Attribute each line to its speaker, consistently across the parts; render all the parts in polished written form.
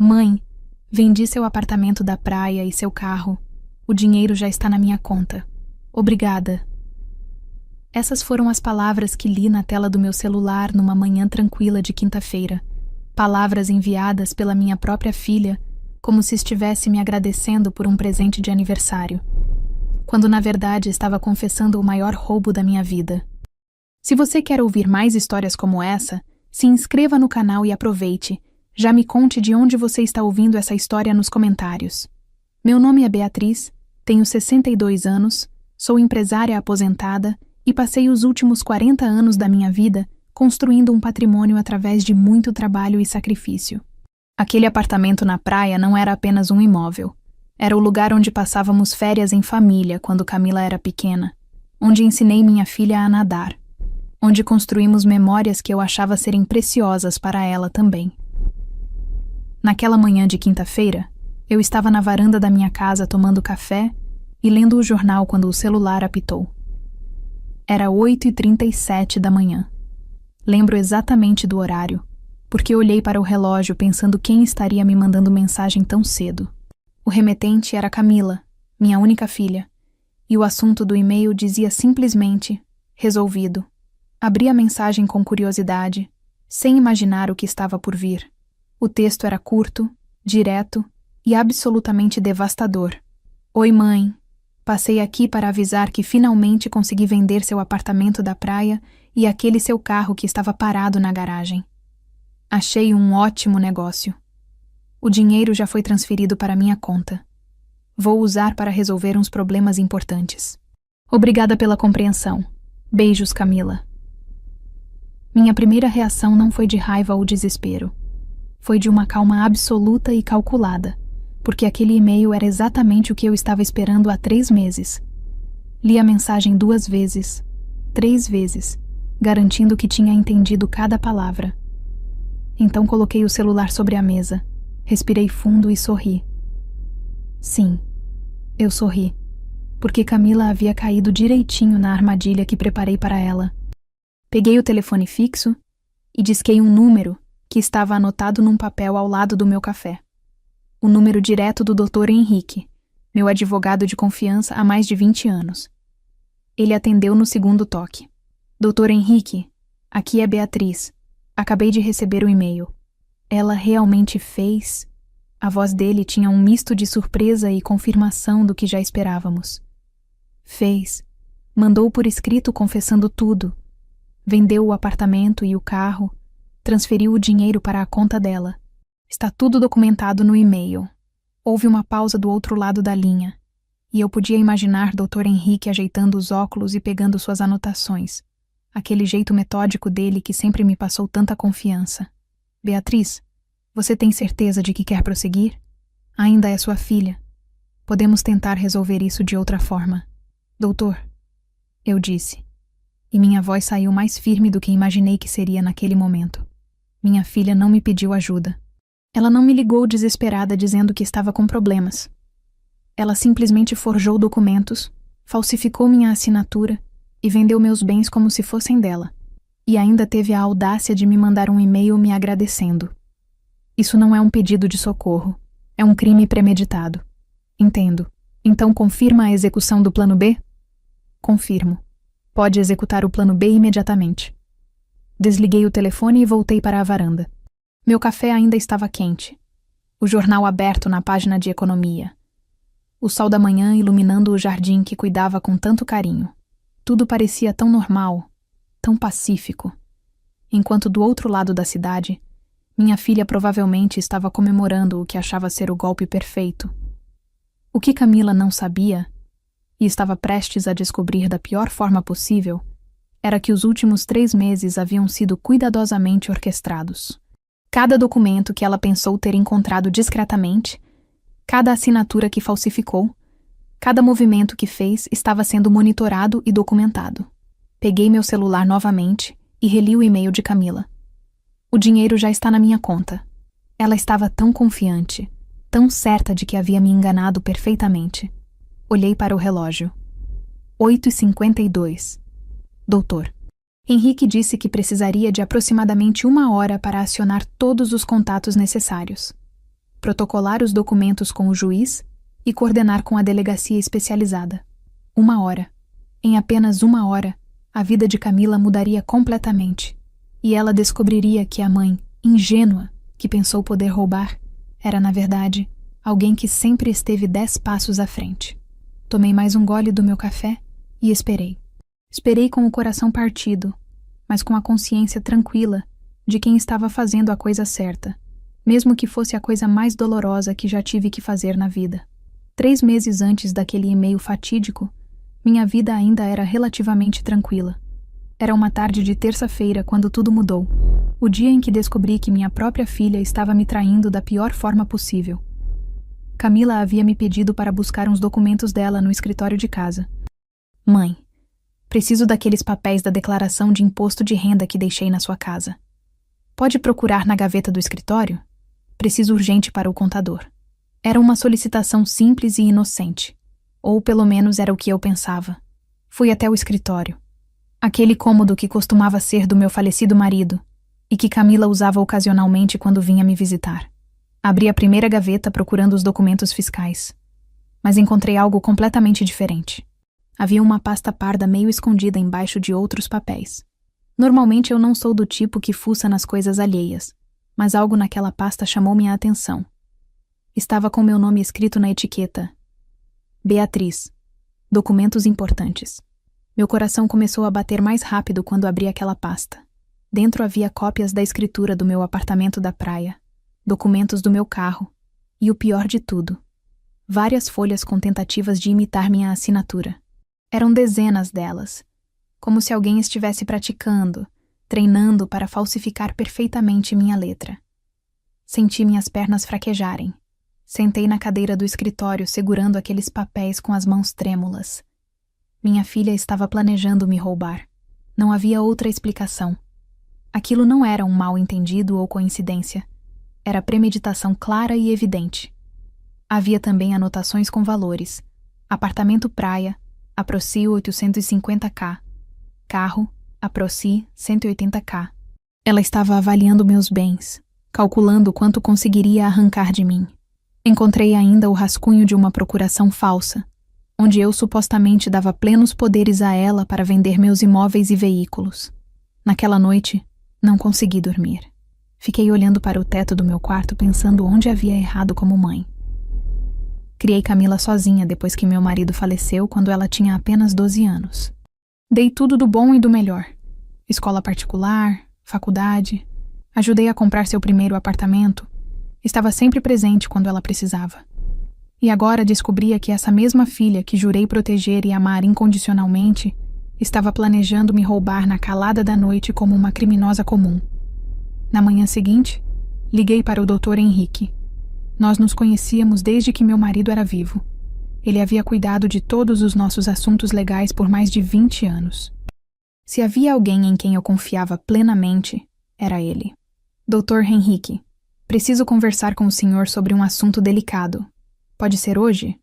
Speaker 1: Mãe, vendi seu apartamento da praia e seu carro. O dinheiro já está na minha conta. Obrigada. Essas foram as palavras que li na tela do meu celular numa manhã tranquila de quinta-feira. Palavras enviadas pela minha própria filha, como se estivesse me agradecendo por um presente de aniversário, quando na verdade estava confessando o maior roubo da minha vida. Se você quer ouvir mais histórias como essa, se inscreva no canal e aproveite. Já me conte de onde você está ouvindo essa história nos comentários. Meu nome é Beatriz, tenho 62 anos, sou empresária aposentada e passei os últimos 40 anos da minha vida construindo um patrimônio através de muito trabalho e sacrifício. Aquele apartamento na praia não era apenas um imóvel. Era o lugar onde passávamos férias em família quando Camila era pequena, onde ensinei minha filha a nadar, onde construímos memórias que eu achava serem preciosas para ela também. Naquela manhã de quinta-feira, eu estava na varanda da minha casa tomando café e lendo o jornal quando o celular apitou. Era 8h37 da manhã. Lembro exatamente do horário, porque olhei para o relógio pensando quem estaria me mandando mensagem tão cedo. O remetente era Camila, minha única filha, e o assunto do e-mail dizia simplesmente resolvido. Abri a mensagem com curiosidade, sem imaginar o que estava por vir. O texto era curto, direto e absolutamente devastador. Oi, mãe. Passei aqui para avisar que finalmente consegui vender seu apartamento da praia e aquele seu carro que estava parado na garagem. Achei um ótimo negócio. O dinheiro já foi transferido para minha conta. Vou usar para resolver uns problemas importantes. Obrigada pela compreensão. Beijos, Camila. Minha primeira reação não foi de raiva ou desespero. Foi de uma calma absoluta e calculada, porque aquele e-mail era exatamente o que eu estava esperando há 3 meses. Li a mensagem 2 vezes, 3 vezes, garantindo que tinha entendido cada palavra. Então coloquei o celular sobre a mesa, respirei fundo e sorri. Sim, eu sorri, porque Camila havia caído direitinho na armadilha que preparei para ela. Peguei o telefone fixo e disquei um número que estava anotado num papel ao lado do meu café. O número direto do Dr. Henrique, meu advogado de confiança há mais de 20 anos. Ele atendeu no segundo toque. Dr. Henrique, aqui é Beatriz. Acabei de receber o e-mail. Ela realmente fez? A voz dele tinha um misto de surpresa e confirmação do que já esperávamos. Fez. Mandou por escrito confessando tudo. Vendeu o apartamento e o carro. Transferiu o dinheiro para a conta dela. Está tudo documentado no e-mail. Houve uma pausa do outro lado da linha, e eu podia imaginar Dr. Henrique ajeitando os óculos e pegando suas anotações. Aquele jeito metódico dele que sempre me passou tanta confiança. Beatriz, você tem certeza de que quer prosseguir? Ainda é sua filha. Podemos tentar resolver isso de outra forma. Doutor, eu disse, e minha voz saiu mais firme do que imaginei que seria naquele momento. Minha filha não me pediu ajuda. Ela não me ligou desesperada dizendo que estava com problemas. Ela simplesmente forjou documentos, falsificou minha assinatura e vendeu meus bens como se fossem dela. E ainda teve a audácia de me mandar um e-mail me agradecendo. Isso não é um pedido de socorro. É um crime premeditado. Entendo. Então confirma a execução do plano B? Confirmo. Pode executar o plano B imediatamente. Desliguei o telefone e voltei para a varanda. Meu café ainda estava quente. O jornal aberto na página de economia. O sol da manhã iluminando o jardim que cuidava com tanto carinho. Tudo parecia tão normal, tão pacífico. Enquanto do outro lado da cidade, minha filha provavelmente estava comemorando o que achava ser o golpe perfeito. O que Camila não sabia, e estava prestes a descobrir da pior forma possível, era que os últimos 3 meses haviam sido cuidadosamente orquestrados. Cada documento que ela pensou ter encontrado discretamente, cada assinatura que falsificou, cada movimento que fez estava sendo monitorado e documentado. Peguei meu celular novamente e reli o e-mail de Camila. O dinheiro já está na minha conta. Ela estava tão confiante, tão certa de que havia me enganado perfeitamente. Olhei para o relógio. 8h52. Doutor. Henrique disse que precisaria de aproximadamente 1 hora para acionar todos os contatos necessários. protocolar os documentos com o juiz e coordenar com a delegacia especializada. 1 hora. Em apenas 1 hora, a vida de Camila mudaria completamente, e ela descobriria que a mãe, ingênua, que pensou poder roubar, era, na verdade, alguém que sempre esteve 10 passos à frente. Tomei mais um gole do meu café e esperei. Esperei com o coração partido, mas com a consciência tranquila de quem estava fazendo a coisa certa, mesmo que fosse a coisa mais dolorosa que já tive que fazer na vida. 3 meses antes daquele e-mail fatídico, minha vida ainda era relativamente tranquila. Era uma tarde de terça-feira quando tudo mudou. O dia em que descobri que minha própria filha estava me traindo da pior forma possível. Camila havia me pedido para buscar uns documentos dela no escritório de casa. Mãe, preciso daqueles papéis da declaração de imposto de renda que deixei na sua casa. Pode procurar na gaveta do escritório? Preciso urgente para o contador. Era uma solicitação simples e inocente. Ou pelo menos era o que eu pensava. Fui até o escritório. Aquele cômodo que costumava ser do meu falecido marido e que Camila usava ocasionalmente quando vinha me visitar. Abri a primeira gaveta procurando os documentos fiscais, mas encontrei algo completamente diferente. Havia uma pasta parda meio escondida embaixo de outros papéis. Normalmente eu não sou do tipo que fuça nas coisas alheias, mas algo naquela pasta chamou minha atenção. Estava com meu nome escrito na etiqueta. Beatriz. Documentos importantes. Meu coração começou a bater mais rápido quando abri aquela pasta. Dentro havia cópias da escritura do meu apartamento da praia, documentos do meu carro e, o pior de tudo, várias folhas com tentativas de imitar minha assinatura. Eram dezenas delas, como se alguém estivesse praticando, treinando para falsificar perfeitamente minha letra. Senti minhas pernas fraquejarem. Sentei na cadeira do escritório segurando aqueles papéis com as mãos trêmulas. Minha filha estava planejando me roubar. Não havia outra explicação. Aquilo não era um mal-entendido ou coincidência. Era premeditação clara e evidente. Havia também anotações com valores. Apartamento praia, Aproci 850k. Carro, Aproci 180k. Ela estava avaliando meus bens, calculando quanto conseguiria arrancar de mim. Encontrei ainda o rascunho de uma procuração falsa, onde eu supostamente dava plenos poderes a ela para vender meus imóveis e veículos. Naquela noite, não consegui dormir. Fiquei olhando para o teto do meu quarto pensando onde havia errado como mãe. Criei Camila sozinha depois que meu marido faleceu quando ela tinha apenas 12 anos. Dei tudo do bom e do melhor. Escola particular, faculdade. Ajudei a comprar seu primeiro apartamento. Estava sempre presente quando ela precisava. E agora descobria que essa mesma filha que jurei proteger e amar incondicionalmente estava planejando me roubar na calada da noite como uma criminosa comum. Na manhã seguinte, liguei para o Dr. Henrique. Nós nos conhecíamos desde que meu marido era vivo. Ele havia cuidado de todos os nossos assuntos legais por mais de 20 anos. Se havia alguém em quem eu confiava plenamente, era ele. Dr. Henrique, preciso conversar com o senhor sobre um assunto delicado. Pode ser hoje?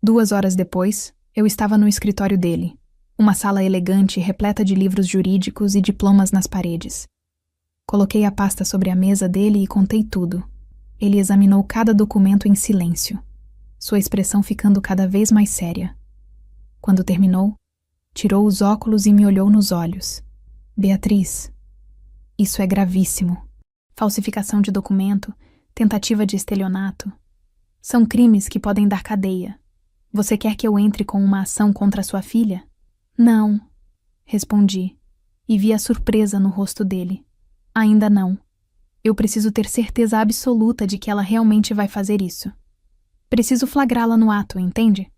Speaker 1: 2 horas depois, eu estava no escritório dele. Uma sala elegante repleta de livros jurídicos e diplomas nas paredes. Coloquei a pasta sobre a mesa dele e contei tudo. Ele examinou cada documento em silêncio, sua expressão ficando cada vez mais séria. Quando terminou, tirou os óculos e me olhou nos olhos. Beatriz, isso é gravíssimo. Falsificação de documento, tentativa de estelionato. São crimes que podem dar cadeia. Você quer que eu entre com uma ação contra sua filha? Não, respondi, e vi a surpresa no rosto dele. Ainda não. Eu preciso ter certeza absoluta de que ela realmente vai fazer isso. Preciso flagrá-la no ato, entende?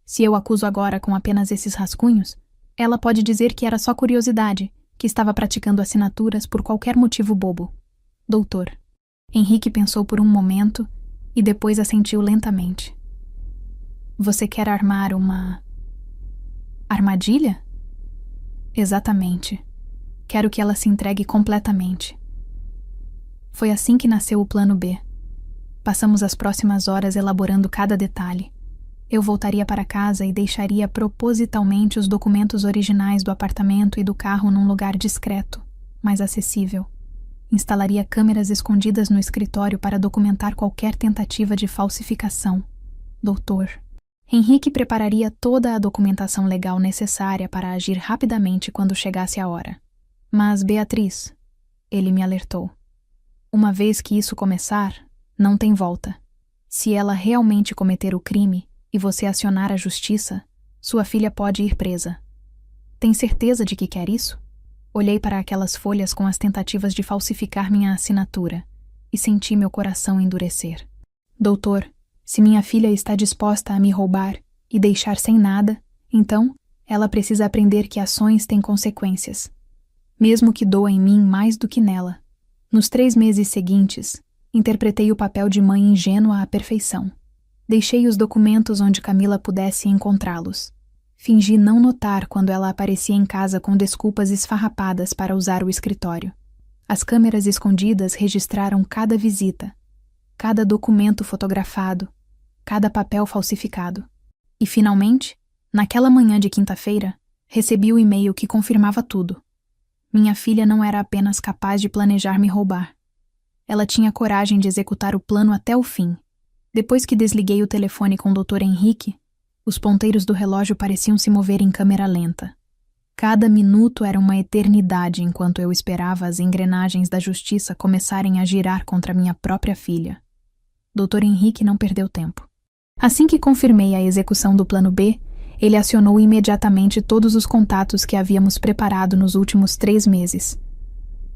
Speaker 1: Se eu acuso agora com apenas esses rascunhos, ela pode dizer que era só curiosidade, que estava praticando assinaturas por qualquer motivo bobo. Doutor. Henrique pensou por um momento e depois assentiu lentamente. Você quer armar uma armadilha? Exatamente. Quero que ela se entregue completamente. Foi assim que nasceu o plano B. Passamos as próximas horas elaborando cada detalhe. Eu voltaria para casa e deixaria propositalmente os documentos originais do apartamento e do carro num lugar discreto, mais acessível. instalaria câmeras escondidas no escritório para documentar qualquer tentativa de falsificação. Doutor. Henrique prepararia toda a documentação legal necessária para agir rapidamente quando chegasse a hora. Mas, Beatriz, ele me alertou. Uma vez que isso começar, não tem volta. Se ela realmente cometer o crime e você acionar a justiça, sua filha pode ir presa. Tem certeza de que quer isso? Olhei para aquelas folhas com as tentativas de falsificar minha assinatura e senti meu coração endurecer. Doutor, se minha filha está disposta a me roubar e deixar sem nada, então ela precisa aprender que ações têm consequências. Mesmo que doa em mim mais do que nela. Nos 3 meses seguintes, interpretei o papel de mãe ingênua à perfeição. Deixei os documentos onde Camila pudesse encontrá-los. Fingi não notar quando ela aparecia em casa com desculpas esfarrapadas para usar o escritório. As câmeras escondidas registraram cada visita, cada documento fotografado, cada papel falsificado. E, finalmente, naquela manhã de quinta-feira, recebi o e-mail que confirmava tudo. Minha filha não era apenas capaz de planejar me roubar. Ela tinha coragem de executar o plano até o fim. Depois que desliguei o telefone com o Dr. Henrique, os ponteiros do relógio pareciam se mover em câmera lenta. Cada minuto era uma eternidade enquanto eu esperava as engrenagens da justiça começarem a girar contra minha própria filha. Dr. Henrique não perdeu tempo. Assim que confirmei a execução do plano B, ele acionou imediatamente todos os contatos que havíamos preparado nos últimos 3 meses.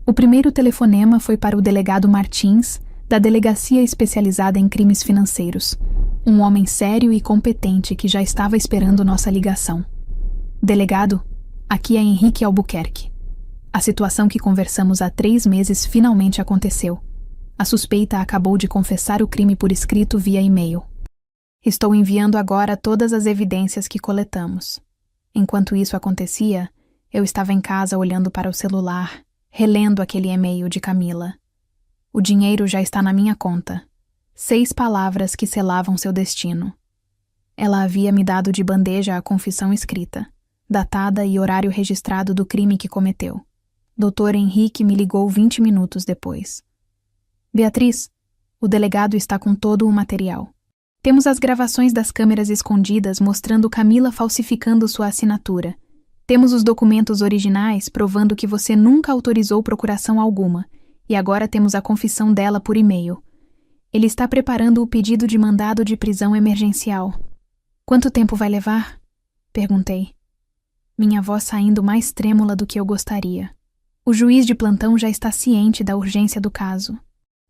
Speaker 1: O primeiro telefonema foi para o delegado Martins, da Delegacia Especializada em Crimes Financeiros, um homem sério e competente que já estava esperando nossa ligação. Delegado, aqui é Henrique Albuquerque. A situação que conversamos há 3 meses finalmente aconteceu. A suspeita acabou de confessar o crime por escrito via e-mail. Estou enviando agora todas as evidências que coletamos. Enquanto isso acontecia, eu estava em casa olhando para o celular, relendo aquele e-mail de Camila. O dinheiro já está na minha conta. 6 palavras que selavam seu destino. Ela havia me dado de bandeja a confissão escrita, datada e horário registrado do crime que cometeu. Dr. Henrique me ligou 20 minutos depois. Beatriz, o delegado está com todo o material. Temos as gravações das câmeras escondidas mostrando Camila falsificando sua assinatura. Temos os documentos originais provando que você nunca autorizou procuração alguma, e agora temos a confissão dela por e-mail. Ele está preparando o pedido de mandado de prisão emergencial. Quanto tempo vai levar? Perguntei. Minha voz saindo mais trêmula do que eu gostaria. O juiz de plantão já está ciente da urgência do caso.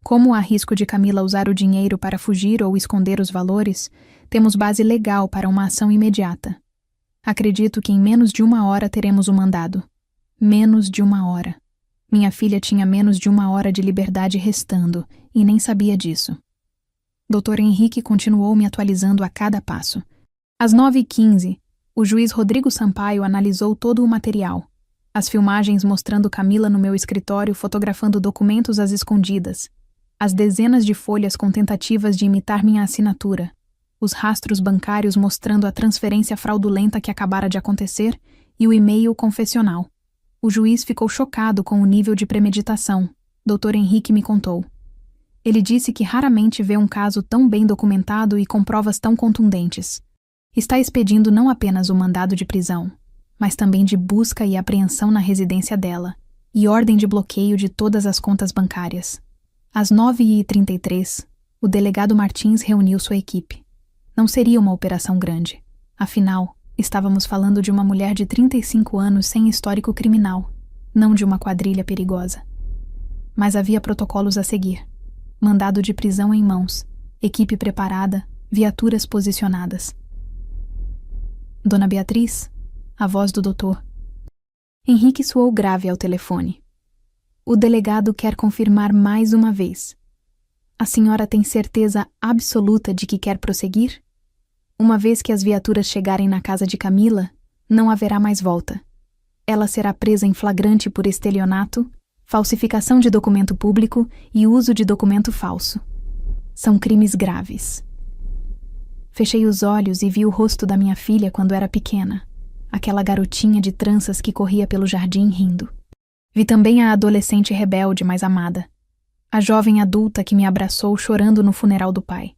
Speaker 1: Como há risco de Camila usar o dinheiro para fugir ou esconder os valores, temos base legal para uma ação imediata. Acredito que em menos de 1 hora teremos o mandado. Menos de 1 hora. Minha filha tinha menos de 1 hora de liberdade restando, e nem sabia disso. Dr. Henrique continuou me atualizando a cada passo. Às 9h15, o juiz Rodrigo Sampaio analisou todo o material. As filmagens mostrando Camila no meu escritório fotografando documentos às escondidas, as dezenas de folhas com tentativas de imitar minha assinatura, os rastros bancários mostrando a transferência fraudulenta que acabara de acontecer e o e-mail confessional. O juiz ficou chocado com o nível de premeditação, Dr. Henrique me contou. Ele disse que raramente vê um caso tão bem documentado e com provas tão contundentes. Está expedindo não apenas o mandado de prisão, mas também de busca e apreensão na residência dela e ordem de bloqueio de todas as contas bancárias. Às 9h33, o delegado Martins reuniu sua equipe. Não seria uma operação grande. Afinal, estávamos falando de uma mulher de 35 anos sem histórico criminal, não de uma quadrilha perigosa. Mas havia protocolos a seguir. Mandado de prisão em mãos, equipe preparada, viaturas posicionadas. Dona Beatriz, a voz do doutor. Henrique soou grave ao telefone. O delegado quer confirmar mais uma vez. A senhora tem certeza absoluta de que quer prosseguir? Uma vez que as viaturas chegarem na casa de Camila, não haverá mais volta. Ela será presa em flagrante por estelionato, falsificação de documento público e uso de documento falso. São crimes graves. Fechei os olhos e vi o rosto da minha filha quando era pequena, aquela garotinha de tranças que corria pelo jardim rindo. Vi também a adolescente rebelde mais amada, a jovem adulta que me abraçou chorando no funeral do pai.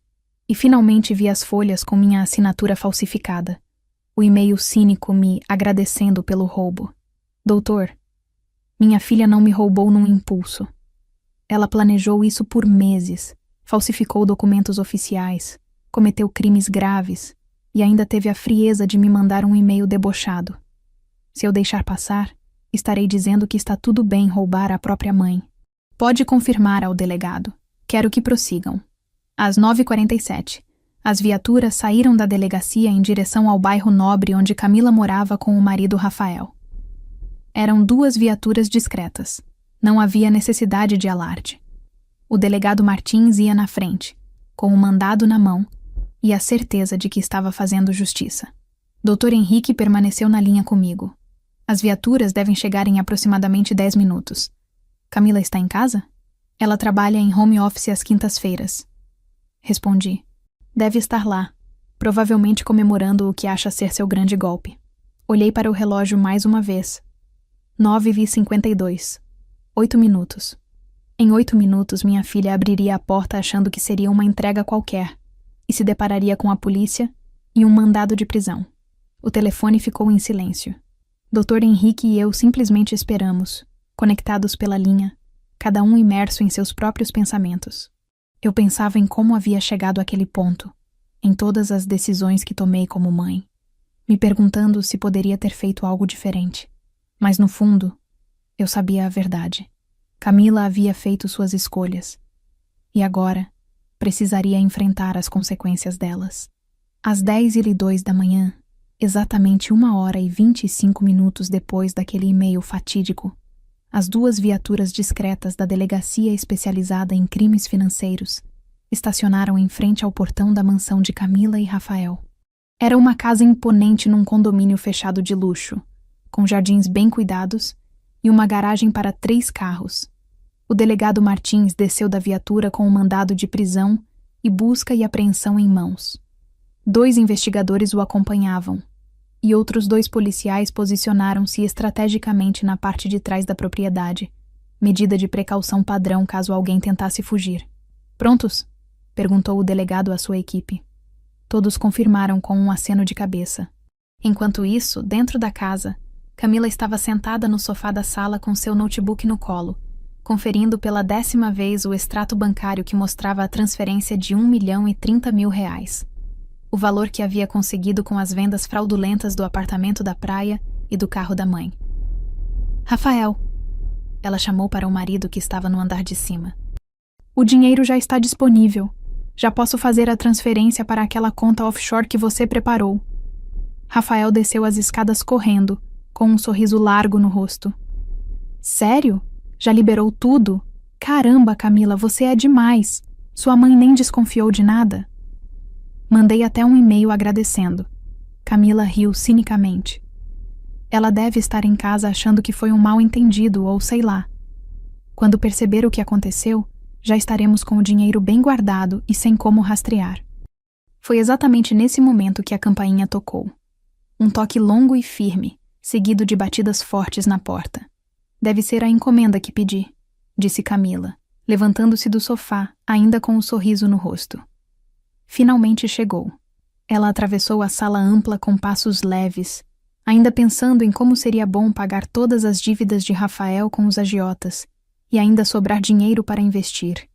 Speaker 1: E finalmente vi as folhas com minha assinatura falsificada, o e-mail cínico me agradecendo pelo roubo. Doutor, minha filha não me roubou num impulso. Ela planejou isso por meses, falsificou documentos oficiais, cometeu crimes graves e ainda teve a frieza de me mandar um e-mail debochado. Se eu deixar passar, estarei dizendo que está tudo bem roubar a própria mãe. Pode confirmar ao delegado. Quero que prossigam. Às 9h47, as viaturas saíram da delegacia em direção ao bairro nobre onde Camila morava com o marido Rafael. Eram 2 viaturas discretas. Não havia necessidade de alarde. O delegado Martins ia na frente, com o mandado na mão e a certeza de que estava fazendo justiça. Dr. Henrique permaneceu na linha comigo. As viaturas devem chegar em aproximadamente 10 minutos. Camila está em casa? Ela trabalha em home office às quintas-feiras. Respondi. Deve estar lá, provavelmente comemorando o que acha ser seu grande golpe. Olhei para o relógio mais uma vez. 9h52. 8 minutos. Em 8 minutos, minha filha abriria a porta achando que seria uma entrega qualquer e se depararia com a polícia e um mandado de prisão. O telefone ficou em silêncio. Dr. Henrique e eu simplesmente esperamos, conectados pela linha, cada um imerso em seus próprios pensamentos. Eu pensava em como havia chegado àquele ponto, em todas as decisões que tomei como mãe, me perguntando se poderia ter feito algo diferente. Mas no fundo, eu sabia a verdade. Camila havia feito suas escolhas, e agora precisaria enfrentar as consequências delas. Às 10h02 da manhã, exatamente 1h25 depois daquele e-mail fatídico, as 2 viaturas discretas da Delegacia Especializada em Crimes Financeiros estacionaram em frente ao portão da mansão de Camila e Rafael. Era uma casa imponente num condomínio fechado de luxo, com jardins bem cuidados e uma garagem para 3 carros. O delegado Martins desceu da viatura com um mandado de prisão e busca e apreensão em mãos. 2 investigadores o acompanhavam, e outros 2 policiais posicionaram-se estrategicamente na parte de trás da propriedade, medida de precaução padrão caso alguém tentasse fugir. Prontos? Perguntou o delegado à sua equipe. Todos confirmaram com um aceno de cabeça. Enquanto isso, dentro da casa, Camila estava sentada no sofá da sala com seu notebook no colo, conferindo pela 10ª vez o extrato bancário que mostrava a transferência de R$1.030.000, o valor que havia conseguido com as vendas fraudulentas do apartamento da praia e do carro da mãe. Rafael, ela chamou para o marido que estava no andar de cima. O dinheiro já está disponível. Já posso fazer a transferência para aquela conta offshore que você preparou. Rafael desceu as escadas correndo, com um sorriso largo no rosto. Sério? Já liberou tudo? Caramba, Camila, você é demais. Sua mãe nem desconfiou de nada? Mandei até um e-mail agradecendo. Camila riu cinicamente. Ela deve estar em casa achando que foi um mal-entendido ou sei lá. Quando perceber o que aconteceu, já estaremos com o dinheiro bem guardado e sem como rastrear. Foi exatamente nesse momento que a campainha tocou. Um toque longo e firme, seguido de batidas fortes na porta. Deve ser a encomenda que pedi, disse Camila, levantando-se do sofá, ainda com um sorriso no rosto. Finalmente chegou. Ela atravessou a sala ampla com passos leves, ainda pensando em como seria bom pagar todas as dívidas de Rafael com os agiotas e ainda sobrar dinheiro para investir.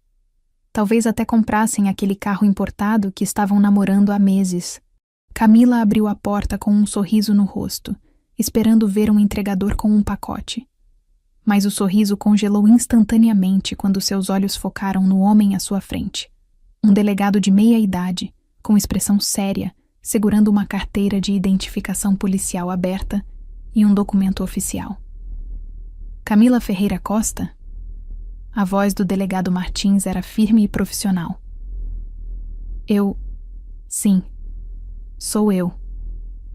Speaker 1: Talvez até comprassem aquele carro importado que estavam namorando há meses. Camila abriu a porta com um sorriso no rosto, esperando ver um entregador com um pacote. Mas o sorriso congelou instantaneamente quando seus olhos focaram no homem à sua frente. Um delegado de meia idade, com expressão séria, segurando uma carteira de identificação policial aberta e um documento oficial. Camila Ferreira Costa? A voz do delegado Martins era firme e profissional. Sim, sou eu.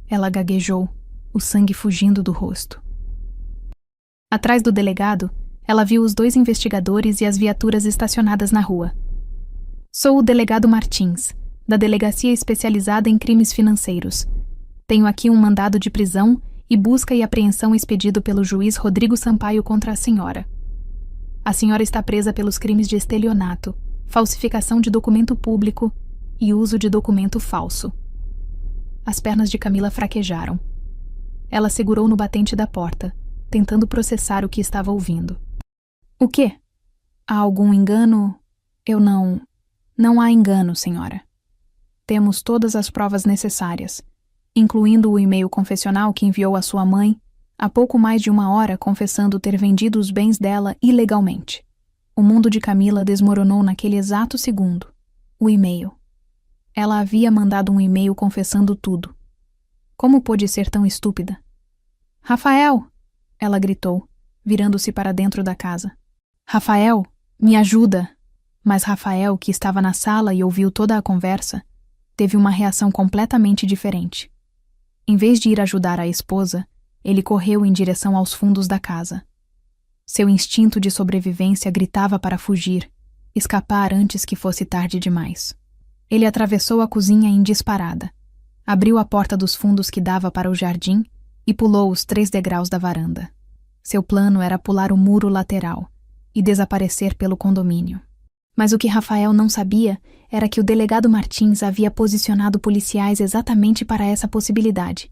Speaker 1: Ela gaguejou, o sangue fugindo do rosto. Atrás do delegado, ela viu os 2 investigadores e as viaturas estacionadas na rua. Sou o delegado Martins, da Delegacia Especializada em Crimes Financeiros. Tenho aqui um mandado de prisão e busca e apreensão expedido pelo juiz Rodrigo Sampaio contra a senhora. A senhora está presa pelos crimes de estelionato, falsificação de documento público e uso de documento falso. As pernas de Camila fraquejaram. Ela segurou no batente da porta, tentando processar o que estava ouvindo. O quê? Há algum engano? Eu não... Não há engano, senhora. Temos todas as provas necessárias, incluindo o e-mail confessional que enviou à sua mãe há pouco mais de 1 hora confessando ter vendido os bens dela ilegalmente. O mundo de Camila desmoronou naquele exato segundo. O e-mail. Ela havia mandado um e-mail confessando tudo. Como pôde ser tão estúpida? Rafael! Ela gritou, virando-se para dentro da casa. Rafael, me ajuda! Mas Rafael, que estava na sala e ouviu toda a conversa, teve uma reação completamente diferente. Em vez de ir ajudar a esposa, ele correu em direção aos fundos da casa. Seu instinto de sobrevivência gritava para fugir, escapar antes que fosse tarde demais. Ele atravessou a cozinha em disparada, abriu a porta dos fundos que dava para o jardim e pulou os 3 degraus da varanda. Seu plano era pular o muro lateral e desaparecer pelo condomínio. Mas o que Rafael não sabia era que o delegado Martins havia posicionado policiais exatamente para essa possibilidade.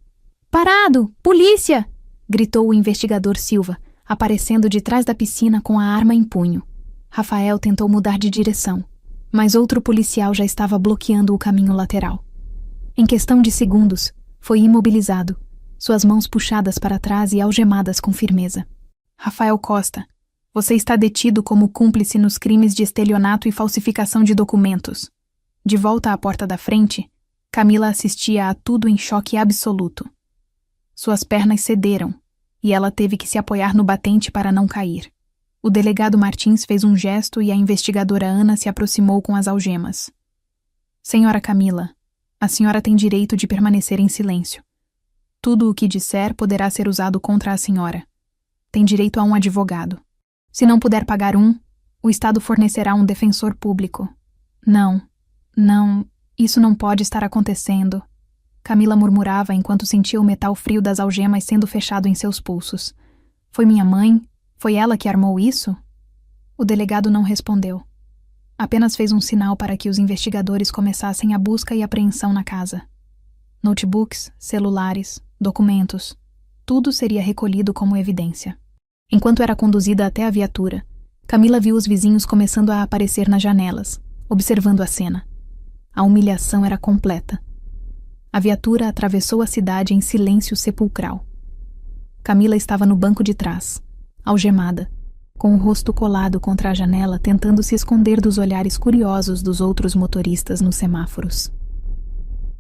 Speaker 1: Parado! Polícia! Gritou o investigador Silva, aparecendo de trás da piscina com a arma em punho. Rafael tentou mudar de direção, mas outro policial já estava bloqueando o caminho lateral. Em questão de segundos, foi imobilizado, suas mãos puxadas para trás e algemadas com firmeza. Rafael Costa, você está detido como cúmplice nos crimes de estelionato e falsificação de documentos. De volta à porta da frente, Camila assistia a tudo em choque absoluto. Suas pernas cederam, e ela teve que se apoiar no batente para não cair. O delegado Martins fez um gesto e a investigadora Ana se aproximou com as algemas. Senhora Camila, a senhora tem direito de permanecer em silêncio. Tudo o que disser poderá ser usado contra a senhora. Tem direito a um advogado. Se não puder pagar o Estado fornecerá um defensor público. Não, isso não pode estar acontecendo. Camila murmurava enquanto sentia o metal frio das algemas sendo fechado em seus pulsos. Foi minha mãe? Foi ela que armou isso? O delegado não respondeu. Apenas fez um sinal para que os investigadores começassem a busca e apreensão na casa. Notebooks, celulares, documentos, tudo seria recolhido como evidência. Enquanto era conduzida até a viatura, Camila viu os vizinhos começando a aparecer nas janelas, observando a cena. A humilhação era completa. A viatura atravessou a cidade em silêncio sepulcral. Camila estava no banco de trás, algemada, com o rosto colado contra a janela, tentando se esconder dos olhares curiosos dos outros motoristas nos semáforos.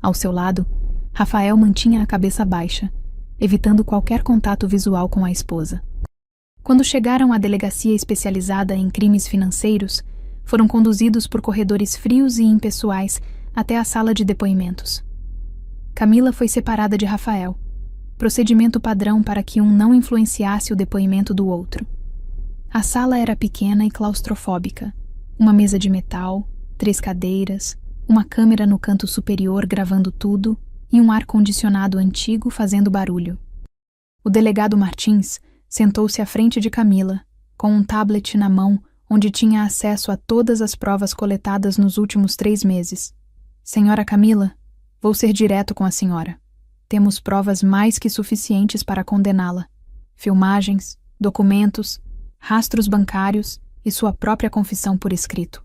Speaker 1: Ao seu lado, Rafael mantinha a cabeça baixa, evitando qualquer contato visual com a esposa. Quando chegaram à delegacia especializada em crimes financeiros, foram conduzidos por corredores frios e impessoais até a sala de depoimentos. Camila foi separada de Rafael, procedimento padrão para que um não influenciasse o depoimento do outro. A sala era pequena e claustrofóbica. Uma mesa de metal, 3 cadeiras, uma câmera no canto superior gravando tudo e um ar-condicionado antigo fazendo barulho. O delegado Martins sentou-se à frente de Camila, com um tablet na mão onde tinha acesso a todas as provas coletadas nos últimos 3 meses. Senhora Camila, vou ser direto com a senhora. Temos provas mais que suficientes para condená-la. Filmagens, documentos, rastros bancários e sua própria confissão por escrito.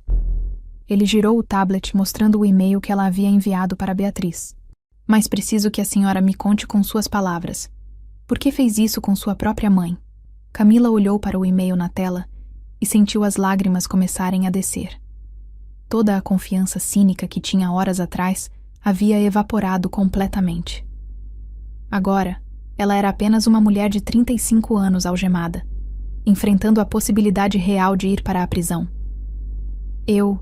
Speaker 1: Ele girou o tablet mostrando o e-mail que ela havia enviado para Beatriz. Mas preciso que a senhora me conte com suas palavras. Por que fez isso com sua própria mãe? Camila olhou para o e-mail na tela e sentiu as lágrimas começarem a descer. Toda a confiança cínica que tinha horas atrás havia evaporado completamente. Agora, ela era apenas uma mulher de 35 anos algemada, enfrentando a possibilidade real de ir para a prisão. Eu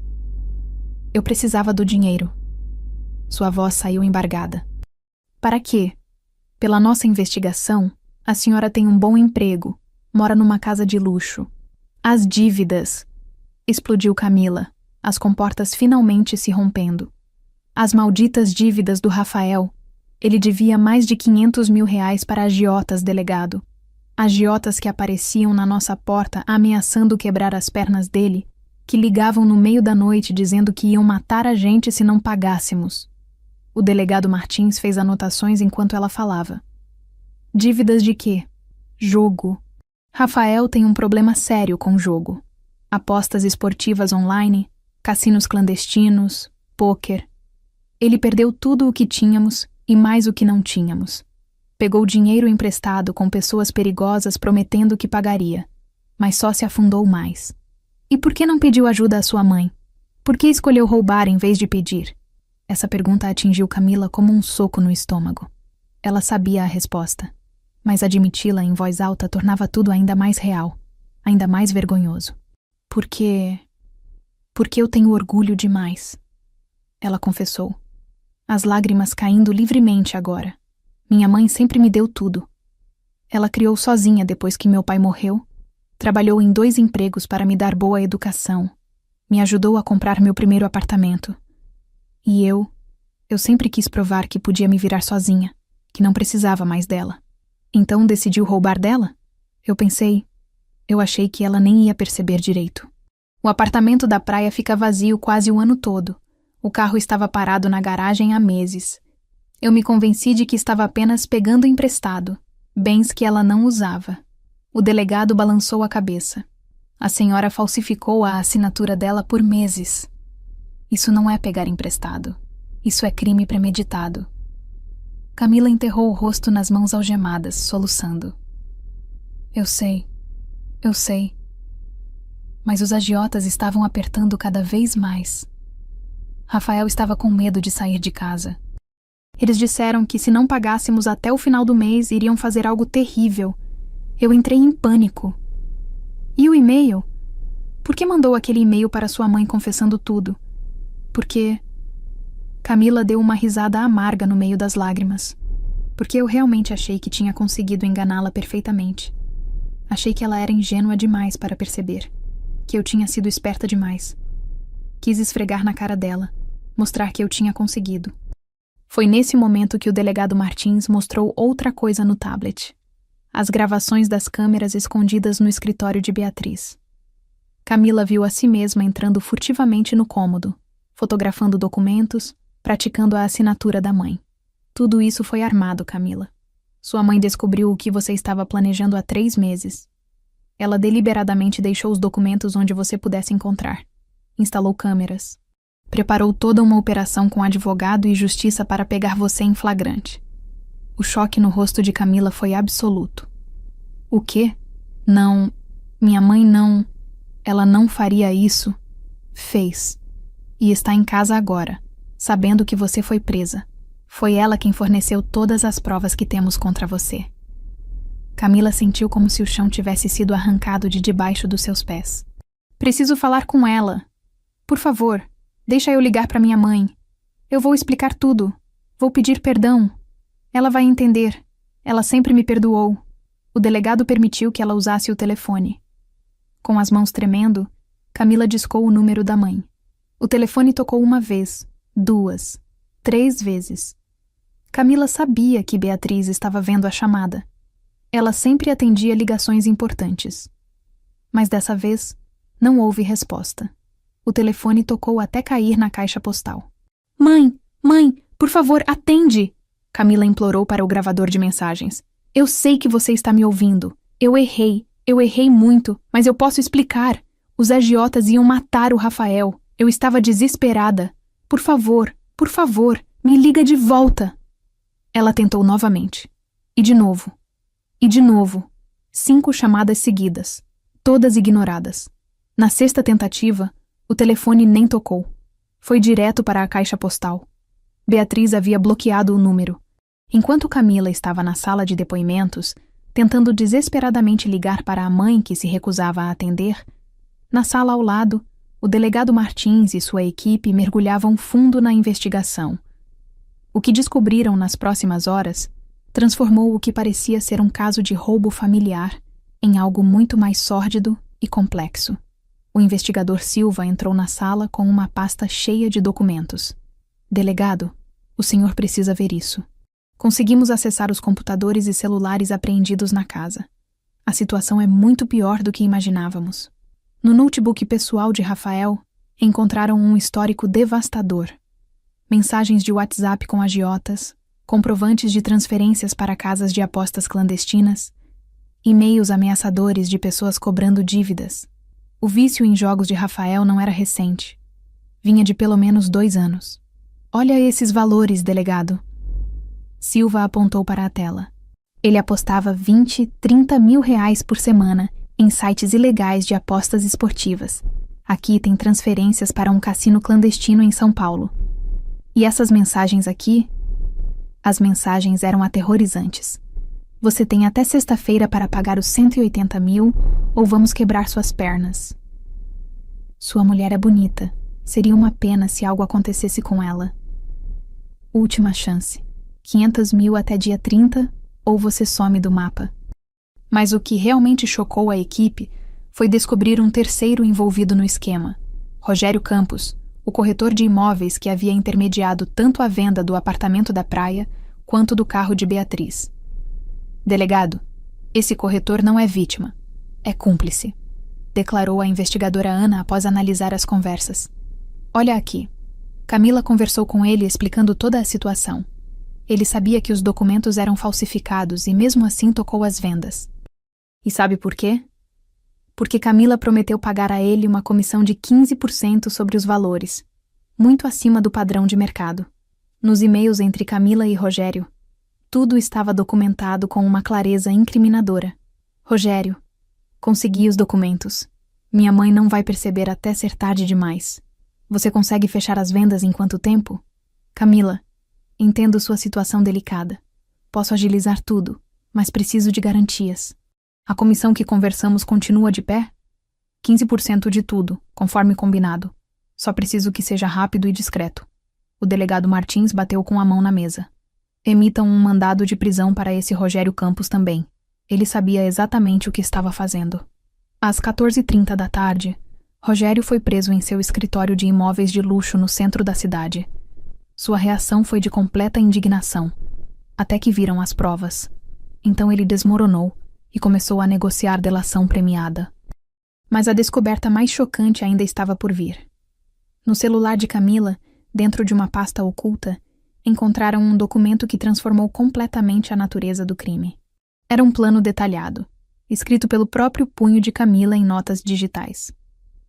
Speaker 1: precisava do dinheiro. Sua voz saiu embargada. Para quê? Pela nossa investigação, a senhora tem um bom emprego, mora numa casa de luxo. As dívidas! Explodiu Camila, as comportas finalmente se rompendo. As malditas dívidas do Rafael. Ele devia mais de 500 mil reais para agiotas, delegado. Agiotas que apareciam na nossa porta ameaçando quebrar as pernas dele, que ligavam no meio da noite dizendo que iam matar a gente se não pagássemos. O delegado Martins fez anotações enquanto ela falava. Dívidas de quê? Jogo. Rafael tem um problema sério com jogo. Apostas esportivas online, cassinos clandestinos, pôquer. Ele perdeu tudo o que tínhamos e mais o que não tínhamos. Pegou dinheiro emprestado com pessoas perigosas prometendo que pagaria, mas só se afundou mais. E por que não pediu ajuda à sua mãe? Por que escolheu roubar em vez de pedir? Essa pergunta atingiu Camila como um soco no estômago. Ela sabia a resposta, mas admiti-la em voz alta tornava tudo ainda mais real, ainda mais vergonhoso. Porque eu tenho orgulho demais, ela confessou, as lágrimas caindo livremente agora. Minha mãe sempre me deu tudo. Ela criou sozinha depois que meu pai morreu, trabalhou em 2 empregos para me dar boa educação, me ajudou a comprar meu primeiro apartamento. E eu sempre quis provar que podia me virar sozinha, que não precisava mais dela. Então decidiu roubar dela? Eu achei que ela nem ia perceber direito. O apartamento da praia fica vazio quase o ano todo. O carro estava parado na garagem há meses. Eu me convenci de que estava apenas pegando emprestado, bens que ela não usava. O delegado balançou a cabeça. A senhora falsificou a assinatura dela por meses. Isso não é pegar emprestado. Isso é crime premeditado. Camila enterrou o rosto nas mãos algemadas, soluçando. Eu sei. Mas os agiotas estavam apertando cada vez mais. Rafael estava com medo de sair de casa. Eles disseram que se não pagássemos até o final do mês, iriam fazer algo terrível. Eu entrei em pânico. E o e-mail? Por que mandou aquele e-mail para sua mãe confessando tudo? Porque... Camila deu uma risada amarga no meio das lágrimas. Porque eu realmente achei que tinha conseguido enganá-la perfeitamente. Achei que ela era ingênua demais para perceber. Que eu tinha sido esperta demais. Quis esfregar na cara dela, mostrar que eu tinha conseguido. Foi nesse momento que o delegado Martins mostrou outra coisa no tablet. As gravações das câmeras escondidas no escritório de Beatriz. Camila viu a si mesma entrando furtivamente no cômodo, fotografando documentos, praticando a assinatura da mãe. Tudo isso foi armado, Camila. Sua mãe descobriu o que você estava planejando há 3 meses. Ela deliberadamente deixou os documentos onde você pudesse encontrar. Instalou câmeras. Preparou toda uma operação com advogado e justiça para pegar você em flagrante. O choque no rosto de Camila foi absoluto. O quê? Não, minha mãe não... Ela não faria isso. Fez. E está em casa agora, sabendo que você foi presa. Foi ela quem forneceu todas as provas que temos contra você. Camila sentiu como se o chão tivesse sido arrancado de debaixo dos seus pés. Preciso falar com ela. Por favor, deixa eu ligar para minha mãe. Eu vou explicar tudo. Vou pedir perdão. Ela vai entender. Ela sempre me perdoou. O delegado permitiu que ela usasse o telefone. Com as mãos tremendo, Camila discou o número da mãe. O telefone tocou 1 vez, 2, 3 vezes. Camila sabia que Beatriz estava vendo a chamada. Ela sempre atendia ligações importantes. Mas dessa vez, não houve resposta. O telefone tocou até cair na caixa postal. Mãe, por favor, atende! Camila implorou para o gravador de mensagens. Eu sei que você está me ouvindo. Eu errei muito, mas eu posso explicar. Os agiotas iam matar o Rafael. Eu estava desesperada. Por favor, me liga de volta. Ela tentou novamente. E de novo. 5 chamadas seguidas, todas ignoradas. Na 6ª tentativa, o telefone nem tocou. Foi direto para a caixa postal. Beatriz havia bloqueado o número. Enquanto Camila estava na sala de depoimentos, tentando desesperadamente ligar para a mãe que se recusava a atender, na sala ao lado, o delegado Martins e sua equipe mergulhavam fundo na investigação. O que descobriram nas próximas horas transformou o que parecia ser um caso de roubo familiar em algo muito mais sórdido e complexo. O investigador Silva entrou na sala com uma pasta cheia de documentos. Delegado, o senhor precisa ver isso. Conseguimos acessar os computadores e celulares apreendidos na casa. A situação é muito pior do que imaginávamos. No notebook pessoal de Rafael, encontraram um histórico devastador. Mensagens de WhatsApp com agiotas, comprovantes de transferências para casas de apostas clandestinas, e-mails ameaçadores de pessoas cobrando dívidas. O vício em jogos de Rafael não era recente. Vinha de pelo menos 2 anos. Olha esses valores, delegado. Silva apontou para a tela. Ele apostava 20, 30 mil reais por semana em sites ilegais de apostas esportivas. Aqui tem transferências para um cassino clandestino em São Paulo. E essas mensagens aqui? As mensagens eram aterrorizantes. Você tem até sexta-feira para pagar os 180 mil ou vamos quebrar suas pernas. Sua mulher é bonita. Seria uma pena se algo acontecesse com ela. Última chance. 500 mil até dia 30 ou você some do mapa. Mas o que realmente chocou a equipe foi descobrir um terceiro envolvido no esquema. Rogério Campos, o corretor de imóveis que havia intermediado tanto a venda do apartamento da praia quanto do carro de Beatriz. Delegado, esse corretor não é vítima, é cúmplice, declarou a investigadora Ana após analisar as conversas. Olha aqui. Camila conversou com ele explicando toda a situação. Ele sabia que os documentos eram falsificados e mesmo assim tocou as vendas. E sabe por quê? Porque Camila prometeu pagar a ele uma comissão de 15% sobre os valores, muito acima do padrão de mercado. Nos e-mails entre Camila e Rogério, tudo estava documentado com uma clareza incriminadora. Rogério, consegui os documentos. Minha mãe não vai perceber até ser tarde demais. Você consegue fechar as vendas em quanto tempo? Camila, entendo sua situação delicada. Posso agilizar tudo, mas preciso de garantias. A comissão que conversamos continua de pé? 15% de tudo, conforme combinado. Só preciso que seja rápido e discreto. O delegado Martins bateu com a mão na mesa. Emitam um mandado de prisão para esse Rogério Campos também. Ele sabia exatamente o que estava fazendo. Às 14h30 da tarde, Rogério foi preso em seu escritório de imóveis de luxo no centro da cidade. Sua reação foi de completa indignação, até que viram as provas. Então ele desmoronou e começou a negociar delação premiada. Mas a descoberta mais chocante ainda estava por vir. No celular de Camila, dentro de uma pasta oculta, encontraram um documento que transformou completamente a natureza do crime. Era um plano detalhado, escrito pelo próprio punho de Camila em notas digitais.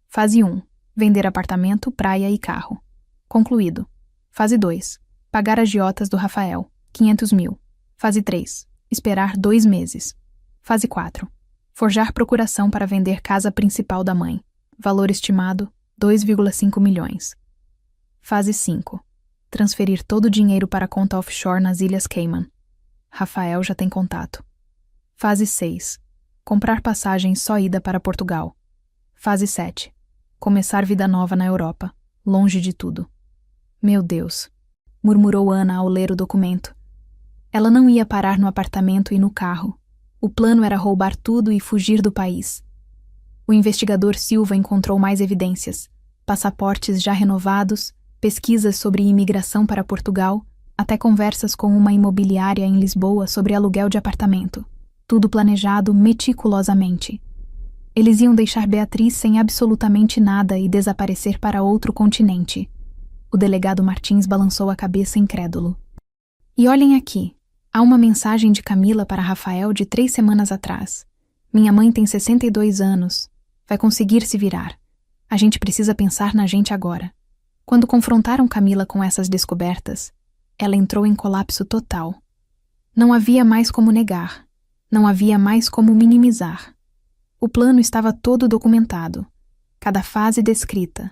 Speaker 1: Fase 1. Vender apartamento, praia e carro. Concluído. Fase 2. Pagar agiotas do Rafael, 500 mil. Fase 3. Esperar 2 meses. Fase 4. Forjar procuração para vender casa principal da mãe. Valor estimado, 2,5 milhões. Fase 5. Transferir todo o dinheiro para a conta offshore nas Ilhas Cayman. Rafael já tem contato. Fase 6. Comprar passagem só ida para Portugal. Fase 7. Começar vida nova na Europa, longe de tudo. Meu Deus, murmurou Ana ao ler o documento. Ela não ia parar no apartamento e no carro. O plano era roubar tudo e fugir do país. O investigador Silva encontrou mais evidências, passaportes já renovados, pesquisas sobre imigração para Portugal, até conversas com uma imobiliária em Lisboa sobre aluguel de apartamento. Tudo planejado meticulosamente. Eles iam deixar Beatriz sem absolutamente nada e desaparecer para outro continente. O delegado Martins balançou a cabeça incrédulo. E olhem aqui, há uma mensagem de Camila para Rafael de 3 semanas atrás. Minha mãe tem 62 anos. Vai conseguir se virar. A gente precisa pensar na gente agora. Quando confrontaram Camila com essas descobertas, ela entrou em colapso total. Não havia mais como negar. Não havia mais como minimizar. O plano estava todo documentado. Cada fase descrita.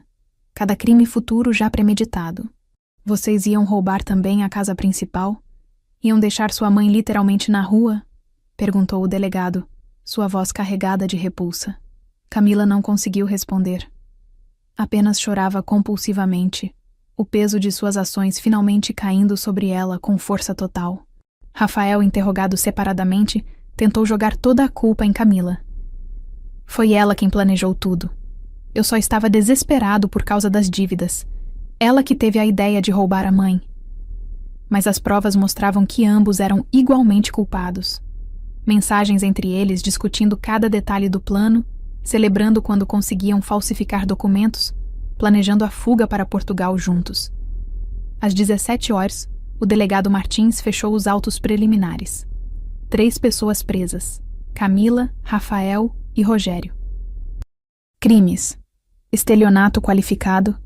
Speaker 1: Cada crime futuro já premeditado. Vocês iam roubar também a casa principal? Iam deixar sua mãe literalmente na rua? Perguntou o delegado, sua voz carregada de repulsa. Camila não conseguiu responder. Apenas chorava compulsivamente, o peso de suas ações finalmente caindo sobre ela com força total. Rafael, interrogado separadamente, tentou jogar toda a culpa em Camila. Foi ela quem planejou tudo. Eu só estava desesperado por causa das dívidas. Ela que teve a ideia de roubar a mãe. mas as provas mostravam que ambos eram igualmente culpados. Mensagens entre eles discutindo cada detalhe do plano, celebrando quando conseguiam falsificar documentos, planejando a fuga para Portugal juntos. Às 17 horas, o delegado Martins fechou os autos preliminares. 3 pessoas presas: Camila, Rafael e Rogério. Crimes: estelionato qualificado,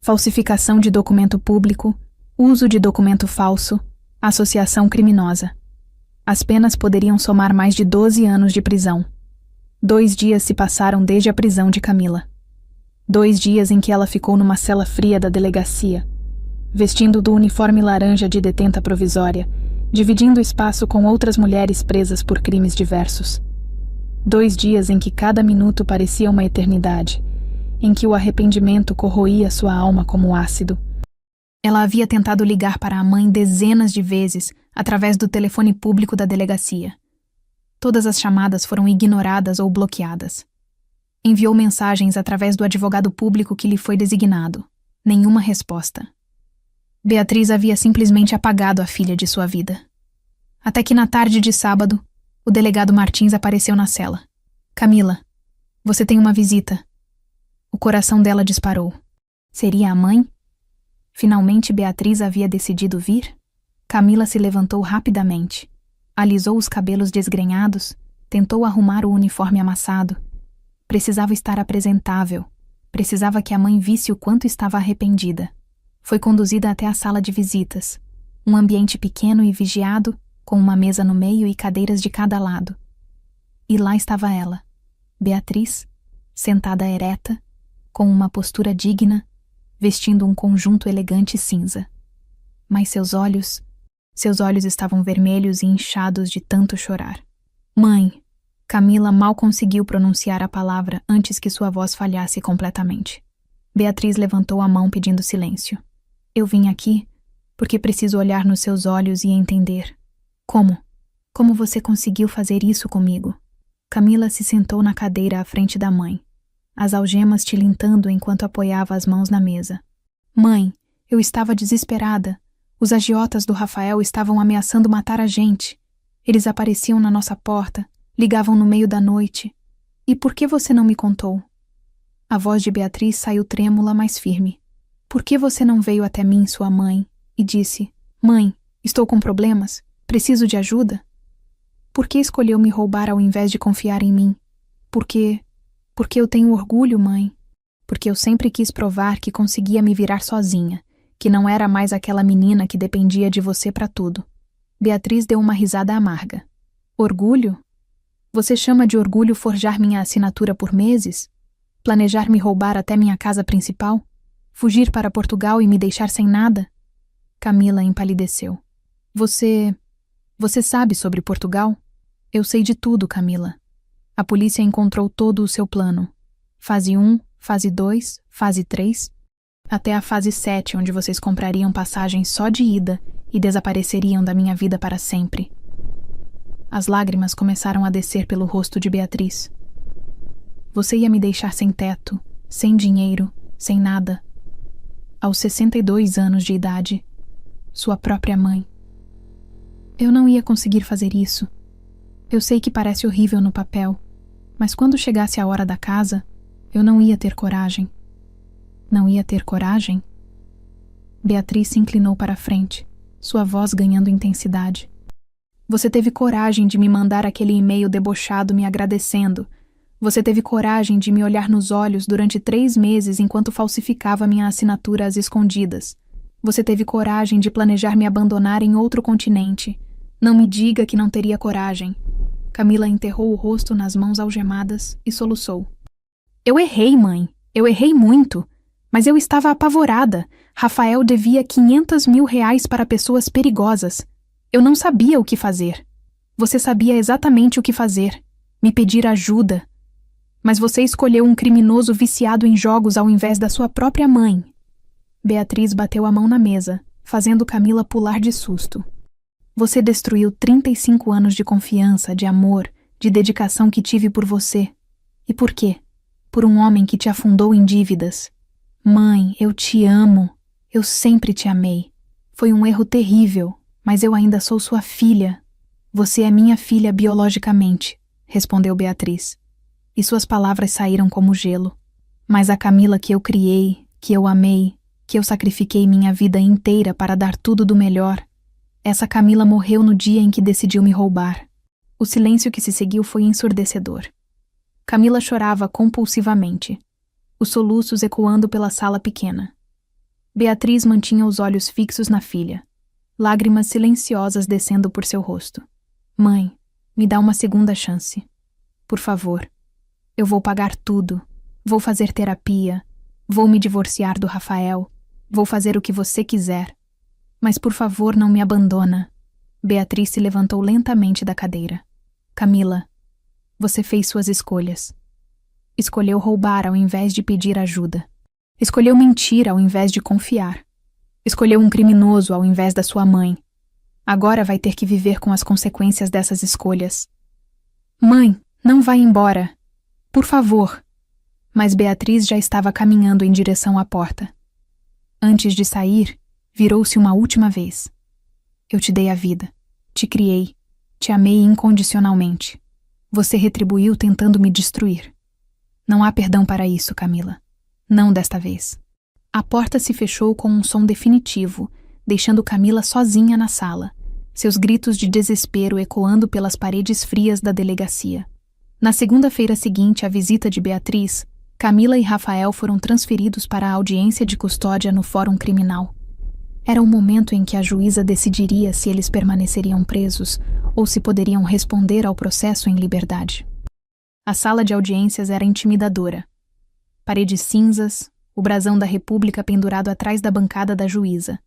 Speaker 1: falsificação de documento público, uso de documento falso, associação criminosa. As penas poderiam somar mais de 12 anos de prisão. 2 dias se passaram desde a prisão de Camila. 2 dias em que ela ficou numa cela fria da delegacia, vestindo do uniforme laranja de detenta provisória, dividindo espaço com outras mulheres presas por crimes diversos. 2 dias em que cada minuto parecia uma eternidade, em que o arrependimento corroía sua alma como ácido. Ela havia tentado ligar para a mãe dezenas de vezes através do telefone público da delegacia. Todas as chamadas foram ignoradas ou bloqueadas. Enviou mensagens através do advogado público que lhe foi designado. Nenhuma resposta. Beatriz havia simplesmente apagado a filha de sua vida. Até que na tarde de sábado, o delegado Martins apareceu na cela. Camila, você tem uma visita. O coração dela disparou. Seria a mãe? Finalmente Beatriz havia decidido vir? Camila se levantou rapidamente. Alisou os cabelos desgrenhados, tentou arrumar o uniforme amassado. Precisava estar apresentável. Precisava que a mãe visse o quanto estava arrependida. Foi conduzida até a sala de visitas. Um ambiente pequeno e vigiado, com uma mesa no meio e cadeiras de cada lado. E lá estava ela, Beatriz, sentada ereta, com uma postura digna, vestindo um conjunto elegante cinza. Mas seus olhos estavam vermelhos e inchados de tanto chorar. Mãe! Camila mal conseguiu pronunciar a palavra antes que sua voz falhasse completamente. Beatriz levantou a mão pedindo silêncio. Eu vim aqui porque preciso olhar nos seus olhos e entender. Como? Como você conseguiu fazer isso comigo? Camila se sentou na cadeira à frente da mãe, as algemas tilintando enquanto apoiava as mãos na mesa. Mãe, eu estava desesperada. Os agiotas do Rafael estavam ameaçando matar a gente. Eles apareciam na nossa porta, ligavam no meio da noite. E por que você não me contou? A voz de Beatriz saiu trêmula, mas firme. Por que você não veio até mim, sua mãe, e disse: Mãe, estou com problemas, preciso de ajuda? Por que escolheu me roubar ao invés de confiar em mim? Porque eu tenho orgulho, mãe. Porque eu sempre quis provar que conseguia me virar sozinha, que não era mais aquela menina que dependia de você para tudo. Beatriz deu uma risada amarga. Orgulho? Você chama de orgulho forjar minha assinatura por meses? Planejar me roubar até minha casa principal? Fugir para Portugal e me deixar sem nada? Camila empalideceu. Você sabe sobre Portugal? Eu sei de tudo, Camila. A polícia encontrou todo o seu plano. Fase 1, fase 2, fase 3, até a fase 7, onde vocês comprariam passagens só de ida e desapareceriam da minha vida para sempre. As lágrimas começaram a descer pelo rosto de Beatriz. Você ia me deixar sem teto, sem dinheiro, sem nada. Aos 62 anos de idade, sua própria mãe. Eu não ia conseguir fazer isso. Eu sei que parece horrível no papel, mas quando chegasse a hora da casa, eu não ia ter coragem. Não ia ter coragem? Beatriz se inclinou para a frente, sua voz ganhando intensidade. Você teve coragem de me mandar aquele e-mail debochado me agradecendo. Você teve coragem de me olhar nos olhos durante 3 meses enquanto falsificava minha assinatura às escondidas. Você teve coragem de planejar me abandonar em outro continente. Não me diga que não teria coragem. Camila enterrou o rosto nas mãos algemadas e soluçou. Eu errei, mãe. Eu errei muito. Mas eu estava apavorada. Rafael devia 500 mil reais para pessoas perigosas. Eu não sabia o que fazer. Você sabia exatamente o que fazer. Me pedir ajuda. Mas você escolheu um criminoso viciado em jogos ao invés da sua própria mãe. Beatriz bateu a mão na mesa, fazendo Camila pular de susto. Você destruiu 35 anos de confiança, de amor, de dedicação que tive por você. E por quê? Por um homem que te afundou em dívidas. Mãe, eu te amo. Eu sempre te amei. Foi um erro terrível, mas eu ainda sou sua filha. Você é minha filha biologicamente, respondeu Beatriz. E suas palavras saíram como gelo. Mas a Camila que eu criei, que eu amei, que eu sacrifiquei minha vida inteira para dar tudo do melhor, essa Camila morreu no dia em que decidiu me roubar. O silêncio que se seguiu foi ensurdecedor. Camila chorava compulsivamente, os soluços ecoando pela sala pequena. Beatriz mantinha os olhos fixos na filha, lágrimas silenciosas descendo por seu rosto. Mãe, me dá uma segunda chance. Por favor. Eu vou pagar tudo. Vou fazer terapia. Vou me divorciar do Rafael. Vou fazer o que você quiser. Mas por favor, não me abandona. Beatriz se levantou lentamente da cadeira. Camila, você fez suas escolhas. Escolheu roubar ao invés de pedir ajuda. Escolheu mentir ao invés de confiar. Escolheu um criminoso ao invés da sua mãe. Agora vai ter que viver com as consequências dessas escolhas. Mãe, não vá embora. Por favor. Mas Beatriz já estava caminhando em direção à porta. Antes de sair, virou-se uma última vez. Eu te dei a vida. Te criei. Te amei incondicionalmente. Você retribuiu tentando me destruir. Não há perdão para isso, Camila. Não desta vez. A porta se fechou com um som definitivo, deixando Camila sozinha na sala, seus gritos de desespero ecoando pelas paredes frias da delegacia. Na segunda-feira seguinte à visita de Beatriz, Camila e Rafael foram transferidos para a audiência de custódia no Fórum Criminal. Era o momento em que a juíza decidiria se eles permaneceriam presos ou se poderiam responder ao processo em liberdade. A sala de audiências era intimidadora. Paredes cinzas, o brasão da República pendurado atrás da bancada da juíza.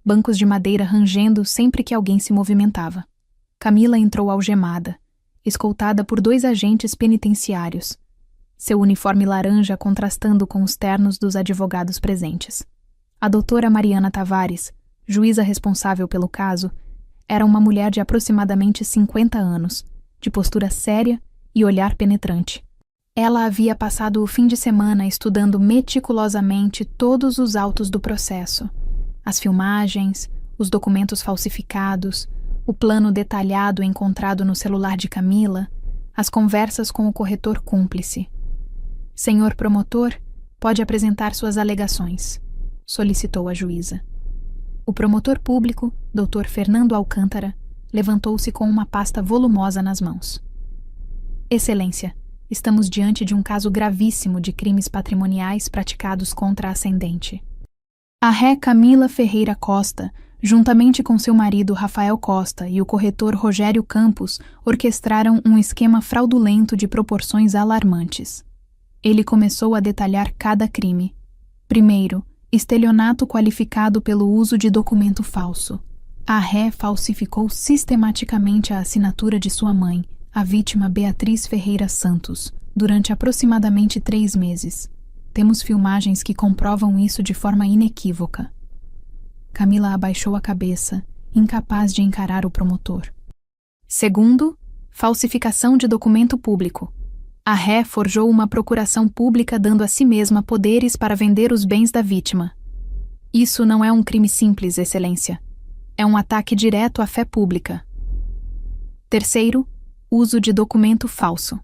Speaker 1: Bancos de madeira rangendo sempre que alguém se movimentava. Camila entrou algemada, escoltada por 2 agentes penitenciários, seu uniforme laranja contrastando com os ternos dos advogados presentes. A doutora Mariana Tavares, juíza responsável pelo caso, era uma mulher de aproximadamente 50 anos, de postura séria e olhar penetrante. Ela havia passado o fim de semana estudando meticulosamente todos os autos do processo, as filmagens, os documentos falsificados, o plano detalhado encontrado no celular de Camila, as conversas com o corretor cúmplice. Senhor promotor, pode apresentar suas alegações, solicitou a juíza. O promotor público, Dr. Fernando Alcântara, levantou-se com uma pasta volumosa nas mãos. Excelência, estamos diante de um caso gravíssimo de crimes patrimoniais praticados contra a ascendente. A ré Camila Ferreira Costa, juntamente com seu marido Rafael Costa e o corretor Rogério Campos, orquestraram um esquema fraudulento de proporções alarmantes. Ele começou a detalhar cada crime. Primeiro, estelionato qualificado pelo uso de documento falso. A ré falsificou sistematicamente a assinatura de sua mãe, a vítima Beatriz Ferreira Santos, durante aproximadamente 3 meses. Temos filmagens que comprovam isso de forma inequívoca. Camila abaixou a cabeça, incapaz de encarar o promotor. Segundo, falsificação de documento público. A ré forjou uma procuração pública dando a si mesma poderes para vender os bens da vítima. Isso não é um crime simples, Excelência. É um ataque direto à fé pública. Terceiro, uso de documento falso.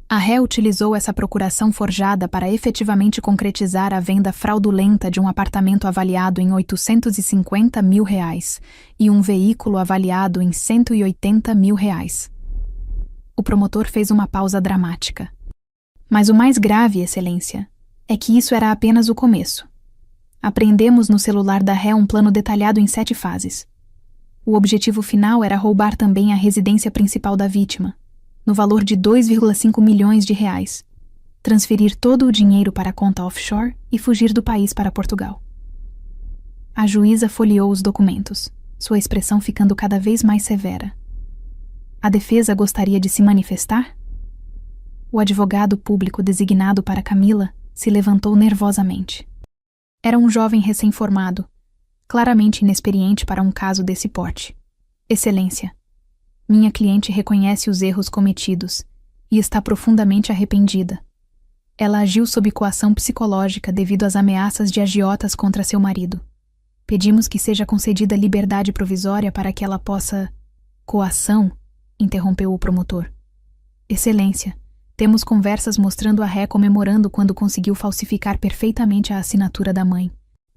Speaker 1: A ré utilizou essa procuração forjada para efetivamente concretizar a venda fraudulenta de um apartamento avaliado em R$850 mil e um veículo avaliado em R$180 mil. O promotor fez uma pausa dramática. Mas o mais grave, Excelência, é que isso era apenas o começo. Apreendemos no celular da ré um plano detalhado em 7 fases. O objetivo final era roubar também a residência principal da vítima, no valor de R$2,5 milhões, transferir todo o dinheiro para a conta offshore e fugir do país para Portugal. A juíza folheou os documentos, sua expressão ficando cada vez mais severa. A defesa gostaria de se manifestar? O advogado público designado para Camila se levantou nervosamente. Era um jovem recém-formado, claramente inexperiente para um caso desse porte. Excelência, minha cliente reconhece os erros cometidos e está profundamente arrependida. Ela agiu sob coação psicológica devido às ameaças de agiotas contra seu marido. Pedimos que seja concedida liberdade provisória para que ela possa... Coação, interrompeu o promotor. Excelência, temos conversas mostrando a ré comemorando quando conseguiu falsificar perfeitamente a assinatura da mãe.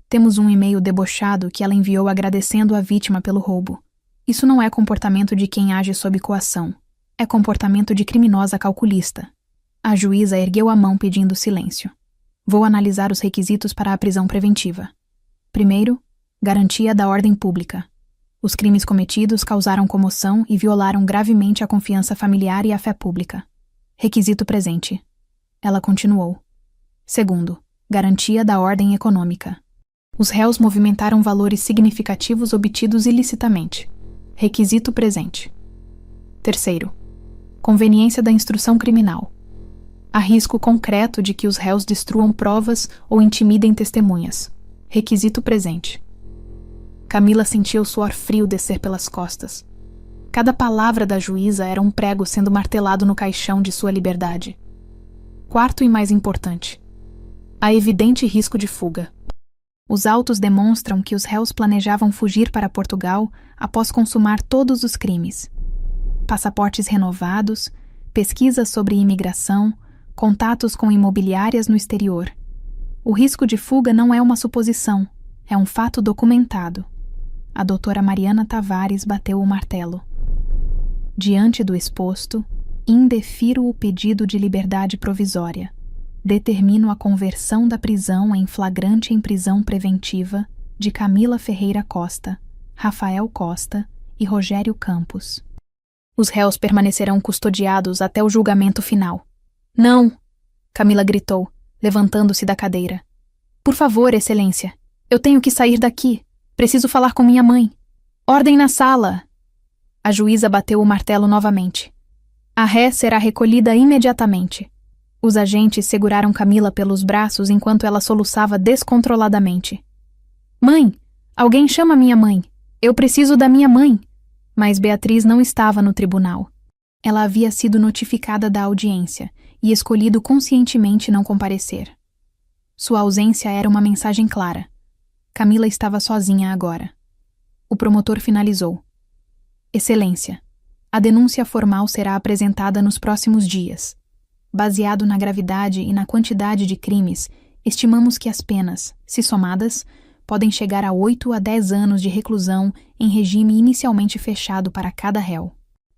Speaker 1: Temos um e-mail debochado que ela enviou agradecendo a vítima pelo roubo. Isso não é comportamento de quem age sob coação. É comportamento de criminosa calculista. A juíza ergueu a mão pedindo silêncio. Vou analisar os requisitos para a prisão preventiva. Primeiro, garantia da ordem pública. Os crimes cometidos causaram comoção e violaram gravemente a confiança familiar e a fé pública. Requisito presente. Ela continuou. Segundo, garantia da ordem econômica. Os réus movimentaram valores significativos obtidos ilicitamente. Requisito presente. Terceiro, conveniência da instrução criminal. Há risco concreto de que os réus destruam provas ou intimidem testemunhas. Requisito presente. Camila sentia o suor frio descer pelas costas. Cada palavra da juíza era um prego sendo martelado no caixão de sua liberdade. Quarto e mais importante. Há evidente risco de fuga. Os autos demonstram que os réus planejavam fugir para Portugal após consumar todos os crimes. Passaportes renovados, pesquisas sobre imigração, contatos com imobiliárias no exterior. O risco de fuga não é uma suposição, é um fato documentado. A doutora Mariana Tavares bateu o martelo. Diante do exposto, indefiro o pedido de liberdade provisória. Determino a conversão da prisão em flagrante em prisão preventiva de Camila Ferreira Costa, Rafael Costa e Rogério Campos. Os réus permanecerão custodiados até o julgamento final. Não! Camila gritou, levantando-se da cadeira. Por favor, excelência, eu tenho que sair daqui. Preciso falar com minha mãe. Ordem na sala! A juíza bateu o martelo novamente. A ré será recolhida imediatamente. Os agentes seguraram Camila pelos braços enquanto ela soluçava descontroladamente. Mãe! Alguém chama minha mãe! Eu preciso da minha mãe! Mas Beatriz não estava no tribunal. Ela havia sido notificada da audiência e escolhido conscientemente não comparecer. Sua ausência era uma mensagem clara. Camila estava sozinha agora. O promotor finalizou. Excelência, a denúncia formal será apresentada nos próximos dias. Baseado na gravidade e na quantidade de crimes, estimamos que as penas, se somadas, podem chegar a 8 a 10 anos de reclusão em regime inicialmente fechado para cada réu.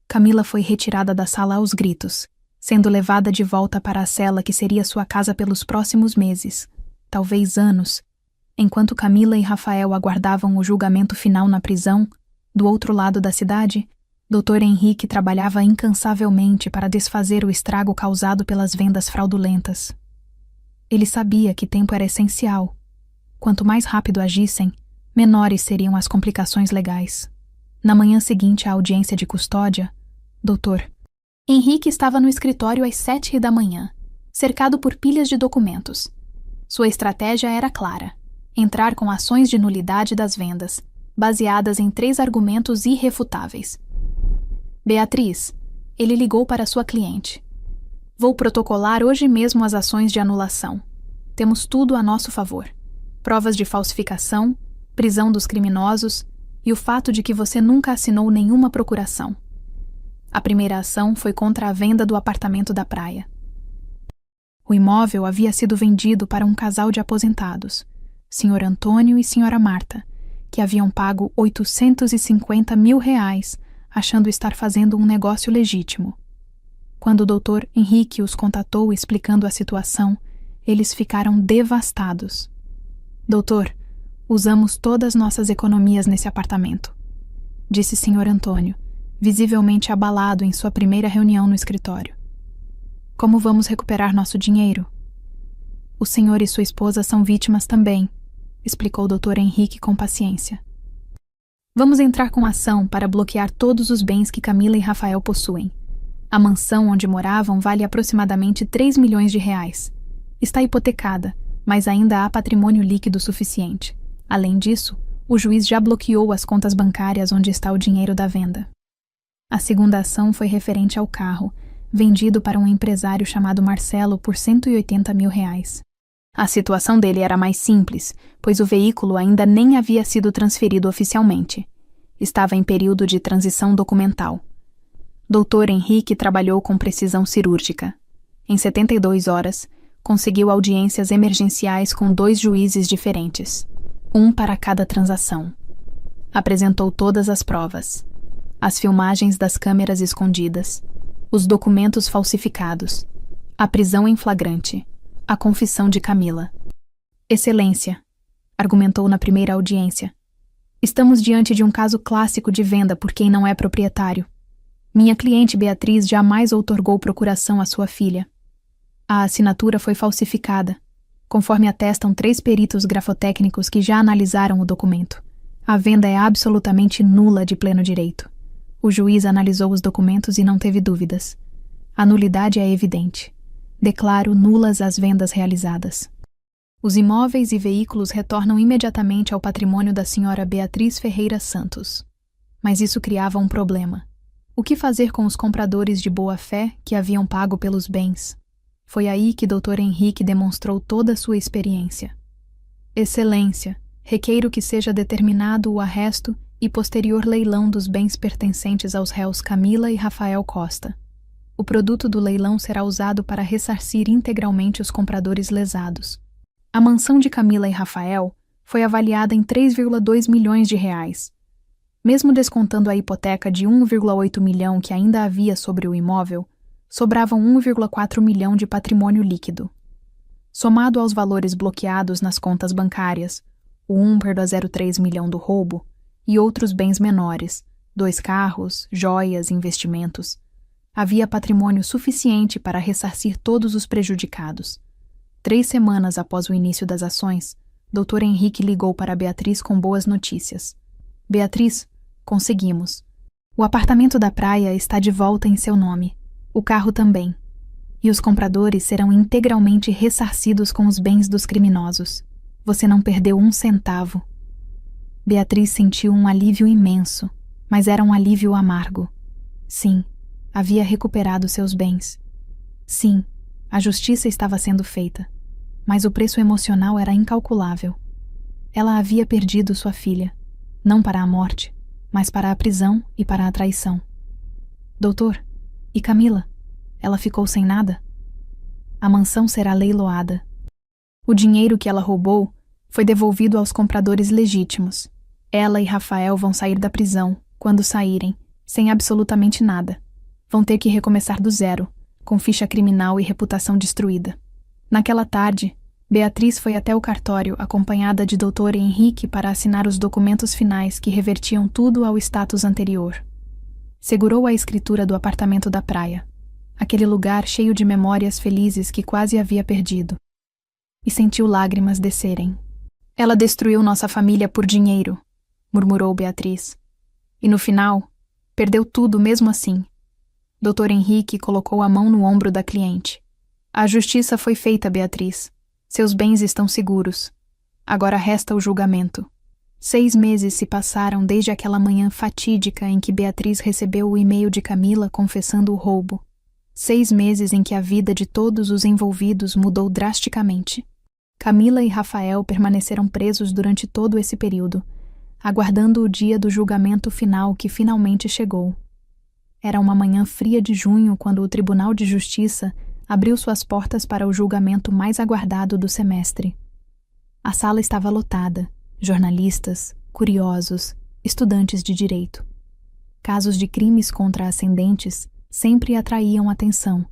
Speaker 1: Camila foi retirada da sala aos gritos, sendo levada de volta para a cela que seria sua casa pelos próximos meses, talvez anos. Enquanto Camila e Rafael aguardavam o julgamento final na prisão, do outro lado da cidade, Dr. Henrique trabalhava incansavelmente para desfazer o estrago causado pelas vendas fraudulentas. Ele sabia que tempo era essencial. Quanto mais rápido agissem, menores seriam as complicações legais. Na manhã seguinte à audiência de custódia, Dr. Henrique estava no escritório às 7 da manhã, cercado por pilhas de documentos. Sua estratégia era clara: entrar com ações de nulidade das vendas, baseadas em 3 argumentos irrefutáveis. Beatriz, ele ligou para sua cliente. Vou protocolar hoje mesmo as ações de anulação. Temos tudo a nosso favor. Provas de falsificação, prisão dos criminosos e o fato de que você nunca assinou nenhuma procuração. A primeira ação foi contra a venda do apartamento da praia. O imóvel havia sido vendido para um casal de aposentados, Sr. Antônio e Sra. Marta, que haviam pago R$850 mil, achando estar fazendo um negócio legítimo. Quando o Dr. Henrique os contatou explicando a situação, eles ficaram devastados. Doutor, usamos todas nossas economias nesse apartamento, disse Sr. Antônio, visivelmente abalado em sua primeira reunião no escritório. Como vamos recuperar nosso dinheiro? O senhor e sua esposa são vítimas também, explicou o Dr. Henrique com paciência. Vamos entrar com ação para bloquear todos os bens que Camila e Rafael possuem. A mansão onde moravam vale aproximadamente R$3 milhões. Está hipotecada, mas ainda há patrimônio líquido suficiente. Além disso, o juiz já bloqueou as contas bancárias onde está o dinheiro da venda. A segunda ação foi referente ao carro, vendido para um empresário chamado Marcelo por R$180 mil. A situação dele era mais simples, pois o veículo ainda nem havia sido transferido oficialmente. Estava em período de transição documental. Dr. Henrique trabalhou com precisão cirúrgica. Em 72 horas, conseguiu audiências emergenciais com 2 juízes diferentes, um para cada transação. Apresentou todas as provas: as filmagens das câmeras escondidas, os documentos falsificados, a prisão em flagrante, a confissão de Camila. Excelência, argumentou na primeira audiência, estamos diante de um caso clássico de venda por quem não é proprietário. Minha cliente Beatriz jamais outorgou procuração à sua filha. A assinatura foi falsificada, conforme atestam 3 peritos grafotécnicos que já analisaram o documento. A venda é absolutamente nula de pleno direito. O juiz analisou os documentos e não teve dúvidas. A nulidade é evidente. Declaro nulas as vendas realizadas. Os imóveis e veículos retornam imediatamente ao patrimônio da senhora Beatriz Ferreira Santos. Mas isso criava um problema. O que fazer com os compradores de boa-fé que haviam pago pelos bens? Foi aí que Dr. Henrique demonstrou toda a sua experiência. Excelência, requeiro que seja determinado o arresto e posterior leilão dos bens pertencentes aos réus Camila e Rafael Costa. O produto do leilão será usado para ressarcir integralmente os compradores lesados. A mansão de Camila e Rafael foi avaliada em 3,2 milhões de reais. Mesmo descontando a hipoteca de 1,8 milhão que ainda havia sobre o imóvel, sobravam 1,4 milhão de patrimônio líquido. Somado aos valores bloqueados nas contas bancárias, o 1,03 milhão do roubo e outros bens menores, 2 carros, joias e investimentos, havia patrimônio suficiente para ressarcir todos os prejudicados. 3 semanas após o início das ações, Dr. Henrique ligou para Beatriz com boas notícias. Beatriz, conseguimos. O apartamento da praia está de volta em seu nome. O carro também. E os compradores serão integralmente ressarcidos com os bens dos criminosos. Você não perdeu 1 centavo. Beatriz sentiu um alívio imenso, mas era um alívio amargo. Sim, havia recuperado seus bens. Sim, a justiça estava sendo feita, mas o preço emocional era incalculável. Ela havia perdido sua filha, não para a morte, mas para a prisão e para a traição. Doutor, e Camila? Ela ficou sem nada? A mansão será leiloada. O dinheiro que ela roubou foi devolvido aos compradores legítimos. Ela e Rafael vão sair da prisão, quando saírem, sem absolutamente nada. Vão ter que recomeçar do zero, com ficha criminal e reputação destruída. Naquela tarde, Beatriz foi até o cartório acompanhada de Dr. Henrique para assinar os documentos finais que revertiam tudo ao status anterior. Segurou a escritura do apartamento da praia, aquele lugar cheio de memórias felizes que quase havia perdido, e sentiu lágrimas descerem. Ela destruiu nossa família por dinheiro, murmurou Beatriz. E no final, perdeu tudo mesmo assim. Dr. Henrique colocou a mão no ombro da cliente. A justiça foi feita, Beatriz. Seus bens estão seguros. Agora resta o julgamento. 6 meses se passaram desde aquela manhã fatídica em que Beatriz recebeu o e-mail de Camila confessando o roubo. 6 meses em que a vida de todos os envolvidos mudou drasticamente. Camila e Rafael permaneceram presos durante todo esse período, aguardando o dia do julgamento final que finalmente chegou. Era uma manhã fria de junho quando o Tribunal de Justiça abriu suas portas para o julgamento mais aguardado do semestre. A sala estava lotada, jornalistas, curiosos, estudantes de direito. Casos de crimes contra ascendentes sempre atraíam atenção,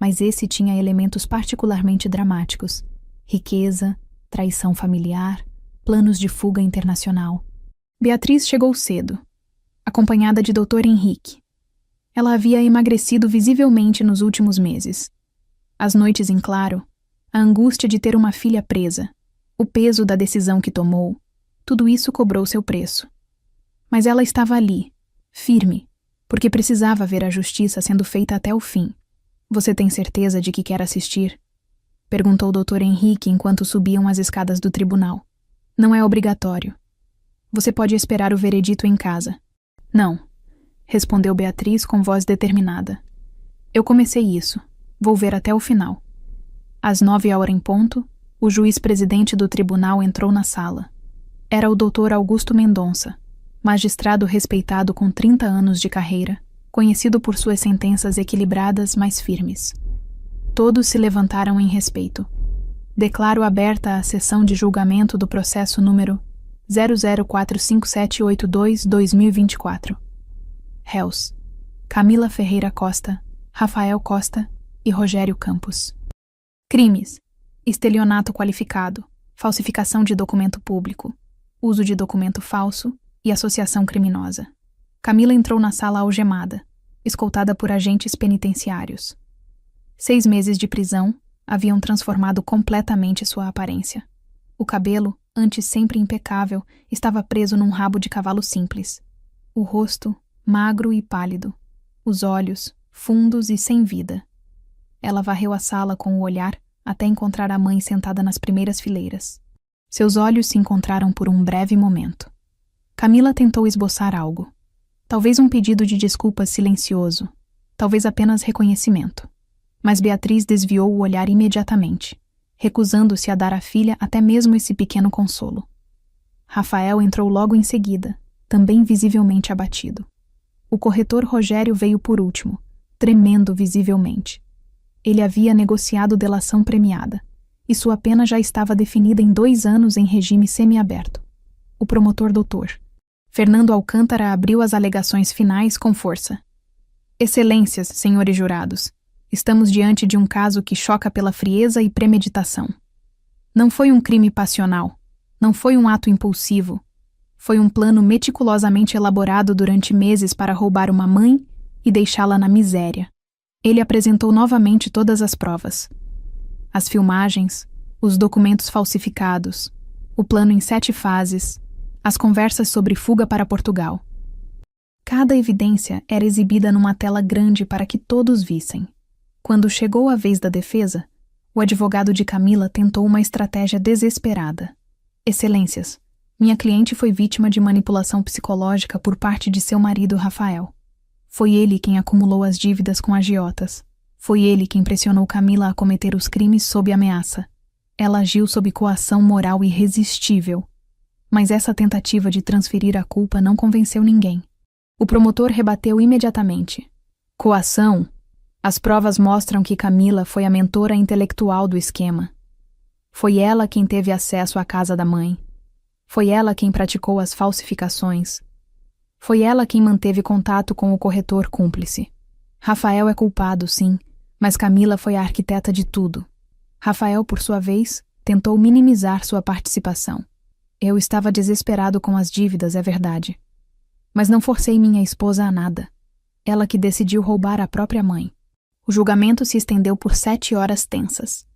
Speaker 1: mas esse tinha elementos particularmente dramáticos: riqueza, traição familiar, planos de fuga internacional. Beatriz chegou cedo, acompanhada de Dr. Henrique. Ela havia emagrecido visivelmente nos últimos meses. As noites em claro, a angústia de ter uma filha presa, o peso da decisão que tomou, tudo isso cobrou seu preço. Mas ela estava ali, firme, porque precisava ver a justiça sendo feita até o fim. Você tem certeza de que quer assistir? Perguntou o Dr. Henrique enquanto subiam as escadas do tribunal. Não é obrigatório. Você pode esperar o veredito em casa. Não, respondeu Beatriz com voz determinada. Eu comecei isso. Vou ver até o final. Às 9h em ponto, O juiz-presidente do tribunal entrou na sala. Era o Dr. Augusto Mendonça, magistrado respeitado com 30 anos de carreira, conhecido por suas sentenças equilibradas, mas firmes. Todos se levantaram em respeito. Declaro aberta a sessão de julgamento do processo número 00457822-2024. Réus: Camila Ferreira Costa, Rafael Costa e Rogério Campos. Crimes: estelionato qualificado, falsificação de documento público, uso de documento falso e associação criminosa. Camila entrou na sala algemada, escoltada por agentes penitenciários. 6 meses de prisão haviam transformado completamente sua aparência. O cabelo, antes sempre impecável, estava preso num rabo de cavalo simples. O rosto, magro e pálido. Os olhos, fundos e sem vida. Ela varreu a sala com o olhar até encontrar a mãe sentada nas primeiras fileiras. Seus olhos se encontraram por um breve momento. Camila tentou esboçar algo. Talvez um pedido de desculpas silencioso. Talvez apenas reconhecimento. Mas Beatriz desviou o olhar imediatamente, recusando-se a dar à filha até mesmo esse pequeno consolo. Rafael entrou logo em seguida, também visivelmente abatido. O corretor Rogério veio por último, tremendo visivelmente. Ele havia negociado delação premiada, e sua pena já estava definida em 2 anos em regime semiaberto. O promotor doutor Fernando Alcântara abriu as alegações finais com força. Excelências, senhores jurados, estamos diante de um caso que choca pela frieza e premeditação. Não foi um crime passional, não foi um ato impulsivo, foi um plano meticulosamente elaborado durante meses para roubar uma mãe e deixá-la na miséria. Ele apresentou novamente todas as provas. As filmagens, os documentos falsificados, o plano em 7 fases, as conversas sobre fuga para Portugal. Cada evidência era exibida numa tela grande para que todos vissem. Quando chegou a vez da defesa, o advogado de Camila tentou uma estratégia desesperada. Excelências, minha cliente foi vítima de manipulação psicológica por parte de seu marido Rafael. Foi ele quem acumulou as dívidas com agiotas. Foi ele quem pressionou Camila a cometer os crimes sob ameaça. Ela agiu sob coação moral irresistível. Mas essa tentativa de transferir a culpa não convenceu ninguém. O promotor rebateu imediatamente. Coação? As provas mostram que Camila foi a mentora intelectual do esquema. Foi ela quem teve acesso à casa da mãe. Foi ela quem praticou as falsificações. Foi ela quem manteve contato com o corretor cúmplice. Rafael é culpado, sim, mas Camila foi a arquiteta de tudo. Rafael, por sua vez, tentou minimizar sua participação. Eu estava desesperado com as dívidas, é verdade. Mas não forcei minha esposa a nada. Ela que decidiu roubar a própria mãe. O julgamento se estendeu por 7 horas tensas.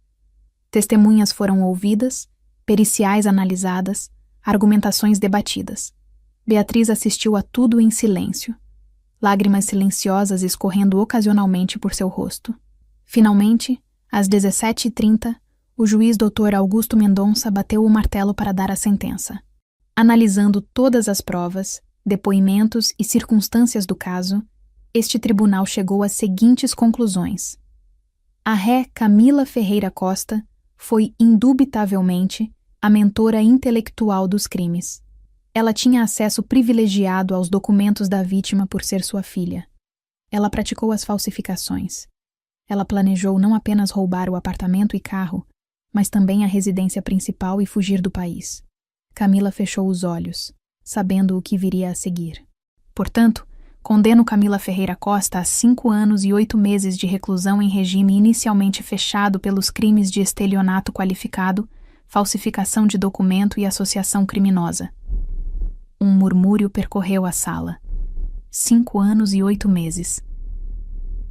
Speaker 1: Testemunhas foram ouvidas, periciais analisadas, argumentações debatidas. Beatriz assistiu a tudo em silêncio, lágrimas silenciosas escorrendo ocasionalmente por seu rosto. Finalmente, às 17h30, o juiz Dr. Augusto Mendonça bateu o martelo para dar a sentença. Analisando todas as provas, depoimentos e circunstâncias do caso, este tribunal chegou às seguintes conclusões. A ré Camila Ferreira Costa foi, indubitavelmente, a mentora intelectual dos crimes. Ela tinha acesso privilegiado aos documentos da vítima por ser sua filha. Ela praticou as falsificações. Ela planejou não apenas roubar o apartamento e carro, mas também a residência principal e fugir do país. Camila fechou os olhos, sabendo o que viria a seguir. Portanto, condeno Camila Ferreira Costa a 5 anos e 8 meses de reclusão em regime inicialmente fechado pelos crimes de estelionato qualificado, falsificação de documento e associação criminosa. Um murmúrio percorreu a sala. 5 anos e 8 meses.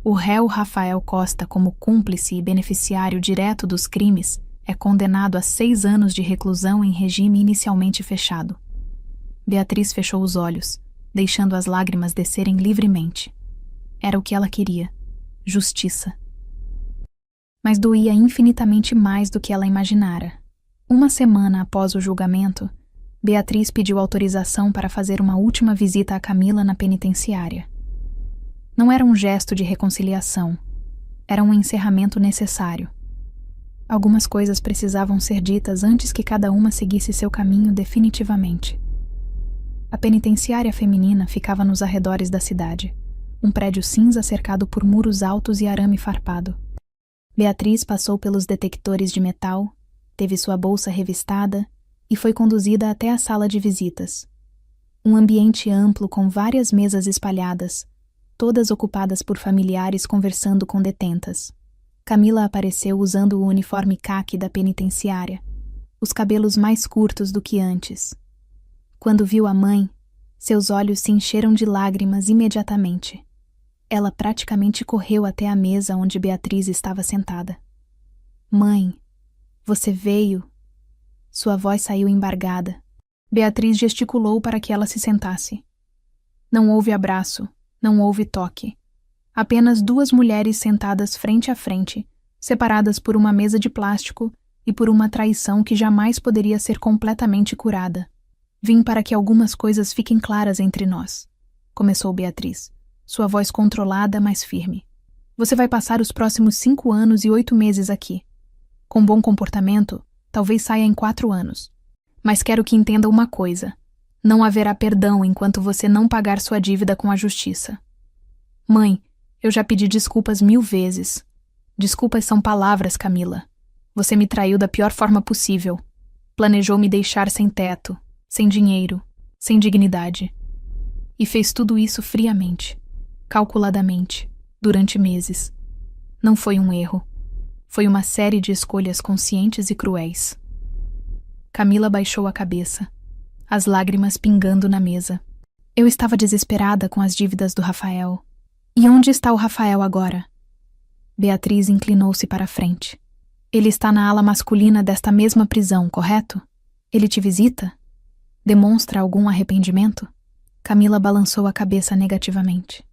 Speaker 1: O réu Rafael Costa, como cúmplice e beneficiário direto dos crimes, é condenado a 6 anos de reclusão em regime inicialmente fechado. Beatriz fechou os olhos, deixando as lágrimas descerem livremente. Era o que ela queria: justiça. Mas doía infinitamente mais do que ela imaginara. 1 semana após o julgamento, Beatriz pediu autorização para fazer uma última visita a Camila na penitenciária. Não era um gesto de reconciliação, era um encerramento necessário. Algumas coisas precisavam ser ditas antes que cada uma seguisse seu caminho definitivamente. A penitenciária feminina ficava nos arredores da cidade, um prédio cinza cercado por muros altos e arame farpado. Beatriz passou pelos detectores de metal, teve sua bolsa revistada e foi conduzida até a sala de visitas. Um ambiente amplo com várias mesas espalhadas, todas ocupadas por familiares conversando com detentas. Camila apareceu usando o uniforme caqui da penitenciária, os cabelos mais curtos do que antes. Quando viu a mãe, seus olhos se encheram de lágrimas imediatamente. Ela praticamente correu até a mesa onde Beatriz estava sentada. "Mãe, você veio?" Sua voz saiu embargada. Beatriz gesticulou para que ela se sentasse. Não houve abraço, não houve toque. Apenas duas mulheres sentadas frente a frente, separadas por uma mesa de plástico e por uma traição que jamais poderia ser completamente curada. "Vim para que algumas coisas fiquem claras entre nós", começou Beatriz, sua voz controlada, mas firme. "Você vai passar os próximos 5 anos e 8 meses aqui. Com bom comportamento, talvez saia em 4 anos. Mas quero que entenda uma coisa. Não haverá perdão enquanto você não pagar sua dívida com a justiça." "Mãe, eu já pedi desculpas 1000 vezes. Desculpas são palavras, Camila. Você me traiu da pior forma possível. Planejou me deixar sem teto, sem dinheiro, sem dignidade. E fez tudo isso friamente, calculadamente, durante meses. Não foi um erro. Foi uma série de escolhas conscientes e cruéis." Camila baixou a cabeça, as lágrimas pingando na mesa. "Eu estava desesperada com as dívidas do Rafael. E onde está o Rafael agora?" Beatriz inclinou-se para a frente. "Ele está na ala masculina desta mesma prisão, correto? Ele te visita? Demonstra algum arrependimento?" Camila balançou a cabeça negativamente.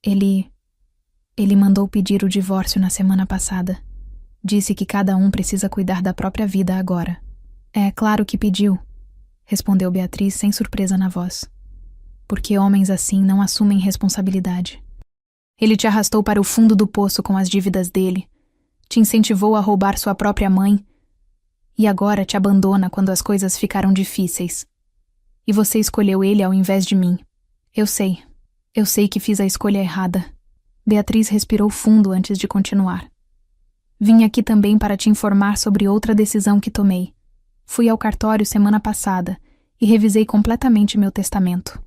Speaker 1: Ele mandou pedir o divórcio na semana passada. Disse que cada um precisa cuidar da própria vida agora." "É claro que pediu", respondeu Beatriz sem surpresa na voz. "Porque homens assim não assumem responsabilidade. Ele te arrastou para o fundo do poço com as dívidas dele, te incentivou a roubar sua própria mãe e agora te abandona quando as coisas ficaram difíceis. E você escolheu ele ao invés de mim. Eu sei que fiz a escolha errada." Beatriz respirou fundo antes de continuar. "Vim aqui também para te informar sobre outra decisão que tomei. Fui ao cartório semana passada e revisei completamente meu testamento."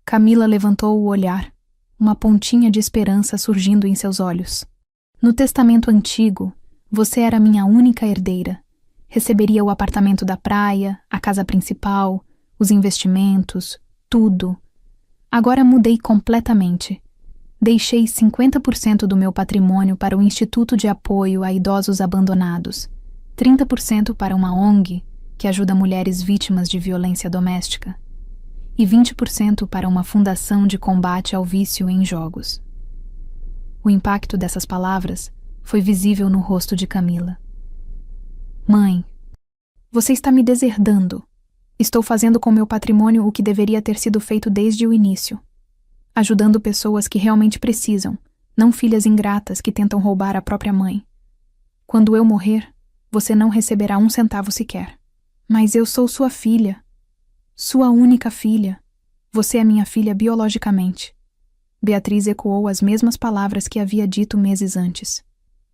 Speaker 1: Camila levantou o olhar, uma pontinha de esperança surgindo em seus olhos. "No testamento antigo, você era minha única herdeira. Receberia o apartamento da praia, a casa principal, os investimentos, tudo. Agora mudei completamente. Deixei 50% do meu patrimônio para o Instituto de Apoio a Idosos Abandonados, 30% para uma ONG que ajuda mulheres vítimas de violência doméstica e 20% para uma fundação de combate ao vício em jogos." O impacto dessas palavras foi visível no rosto de Camila. "Mãe, você está me deserdando. Estou fazendo com meu patrimônio o que deveria ter sido feito desde o início. Ajudando pessoas que realmente precisam, não filhas ingratas que tentam roubar a própria mãe. Quando eu morrer, você não receberá 1 centavo sequer. Mas eu sou sua filha. Sua única filha. Você é minha filha biologicamente." Beatriz ecoou as mesmas palavras que havia dito meses antes.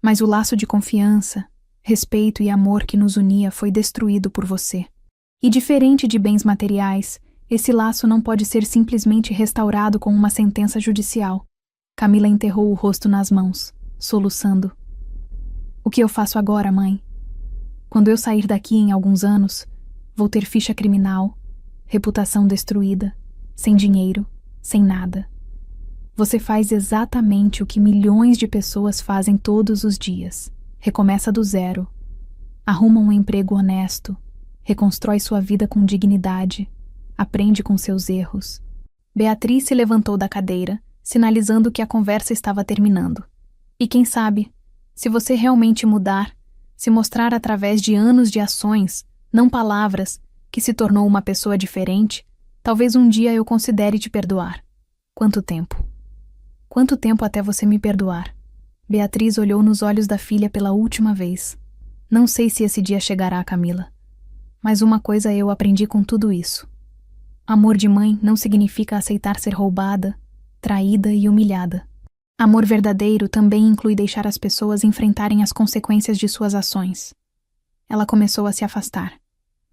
Speaker 1: "Mas o laço de confiança, respeito e amor que nos unia foi destruído por você. E diferente de bens materiais, esse laço não pode ser simplesmente restaurado com uma sentença judicial." Camila enterrou o rosto nas mãos, soluçando. "O que eu faço agora, mãe? Quando eu sair daqui em alguns anos, vou ter ficha criminal, reputação destruída, sem dinheiro, sem nada. Você faz exatamente o que milhões de pessoas fazem todos os dias. Recomeça do zero. Arruma um emprego honesto, reconstrói sua vida com dignidade, aprende com seus erros." Beatriz se levantou da cadeira, sinalizando que a conversa estava terminando. "E quem sabe, se você realmente mudar, se mostrar através de anos de ações, não palavras, que se tornou uma pessoa diferente, talvez um dia eu considere te perdoar." "Quanto tempo? Quanto tempo até você me perdoar?" Beatriz olhou nos olhos da filha pela última vez. Não sei se esse dia chegará, Camila. Mas uma coisa eu aprendi com tudo isso. Amor de mãe não significa aceitar ser roubada, traída e humilhada. Amor verdadeiro também inclui deixar as pessoas enfrentarem as consequências de suas ações. Ela começou a se afastar,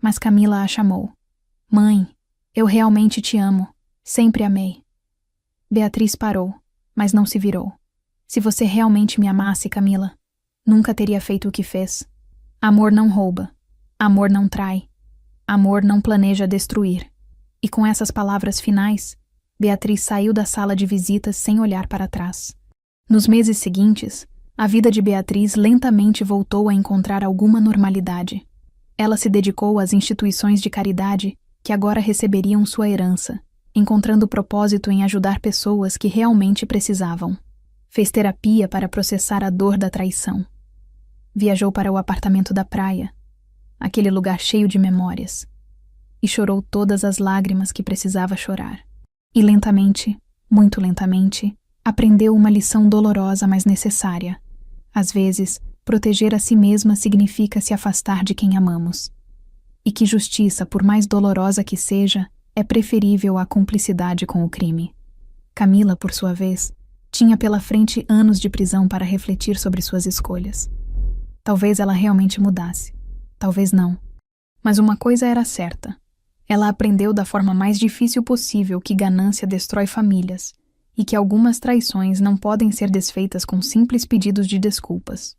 Speaker 1: mas Camila a chamou. Mãe, eu realmente te amo. Sempre amei. Beatriz parou, mas não se virou. Se você realmente me amasse, Camila, nunca teria feito o que fez. Amor não rouba. Amor não trai. Amor não planeja destruir. E com essas palavras finais, Beatriz saiu da sala de visitas sem olhar para trás. Nos meses seguintes, a vida de Beatriz lentamente voltou a encontrar alguma normalidade. Ela se dedicou às instituições de caridade que agora receberiam sua herança, encontrando propósito em ajudar pessoas que realmente precisavam. Fez terapia para processar a dor da traição. Viajou para o apartamento da praia, aquele lugar cheio de memórias, e chorou todas as lágrimas que precisava chorar. E lentamente, muito lentamente, aprendeu uma lição dolorosa, mas necessária. Às vezes, proteger a si mesma significa se afastar de quem amamos. E que justiça, por mais dolorosa que seja, é preferível à cumplicidade com o crime. Camila, por sua vez, tinha pela frente anos de prisão para refletir sobre suas escolhas. Talvez ela realmente mudasse. Talvez não. Mas uma coisa era certa. Ela aprendeu da forma mais difícil possível que ganância destrói famílias e que algumas traições não podem ser desfeitas com simples pedidos de desculpas.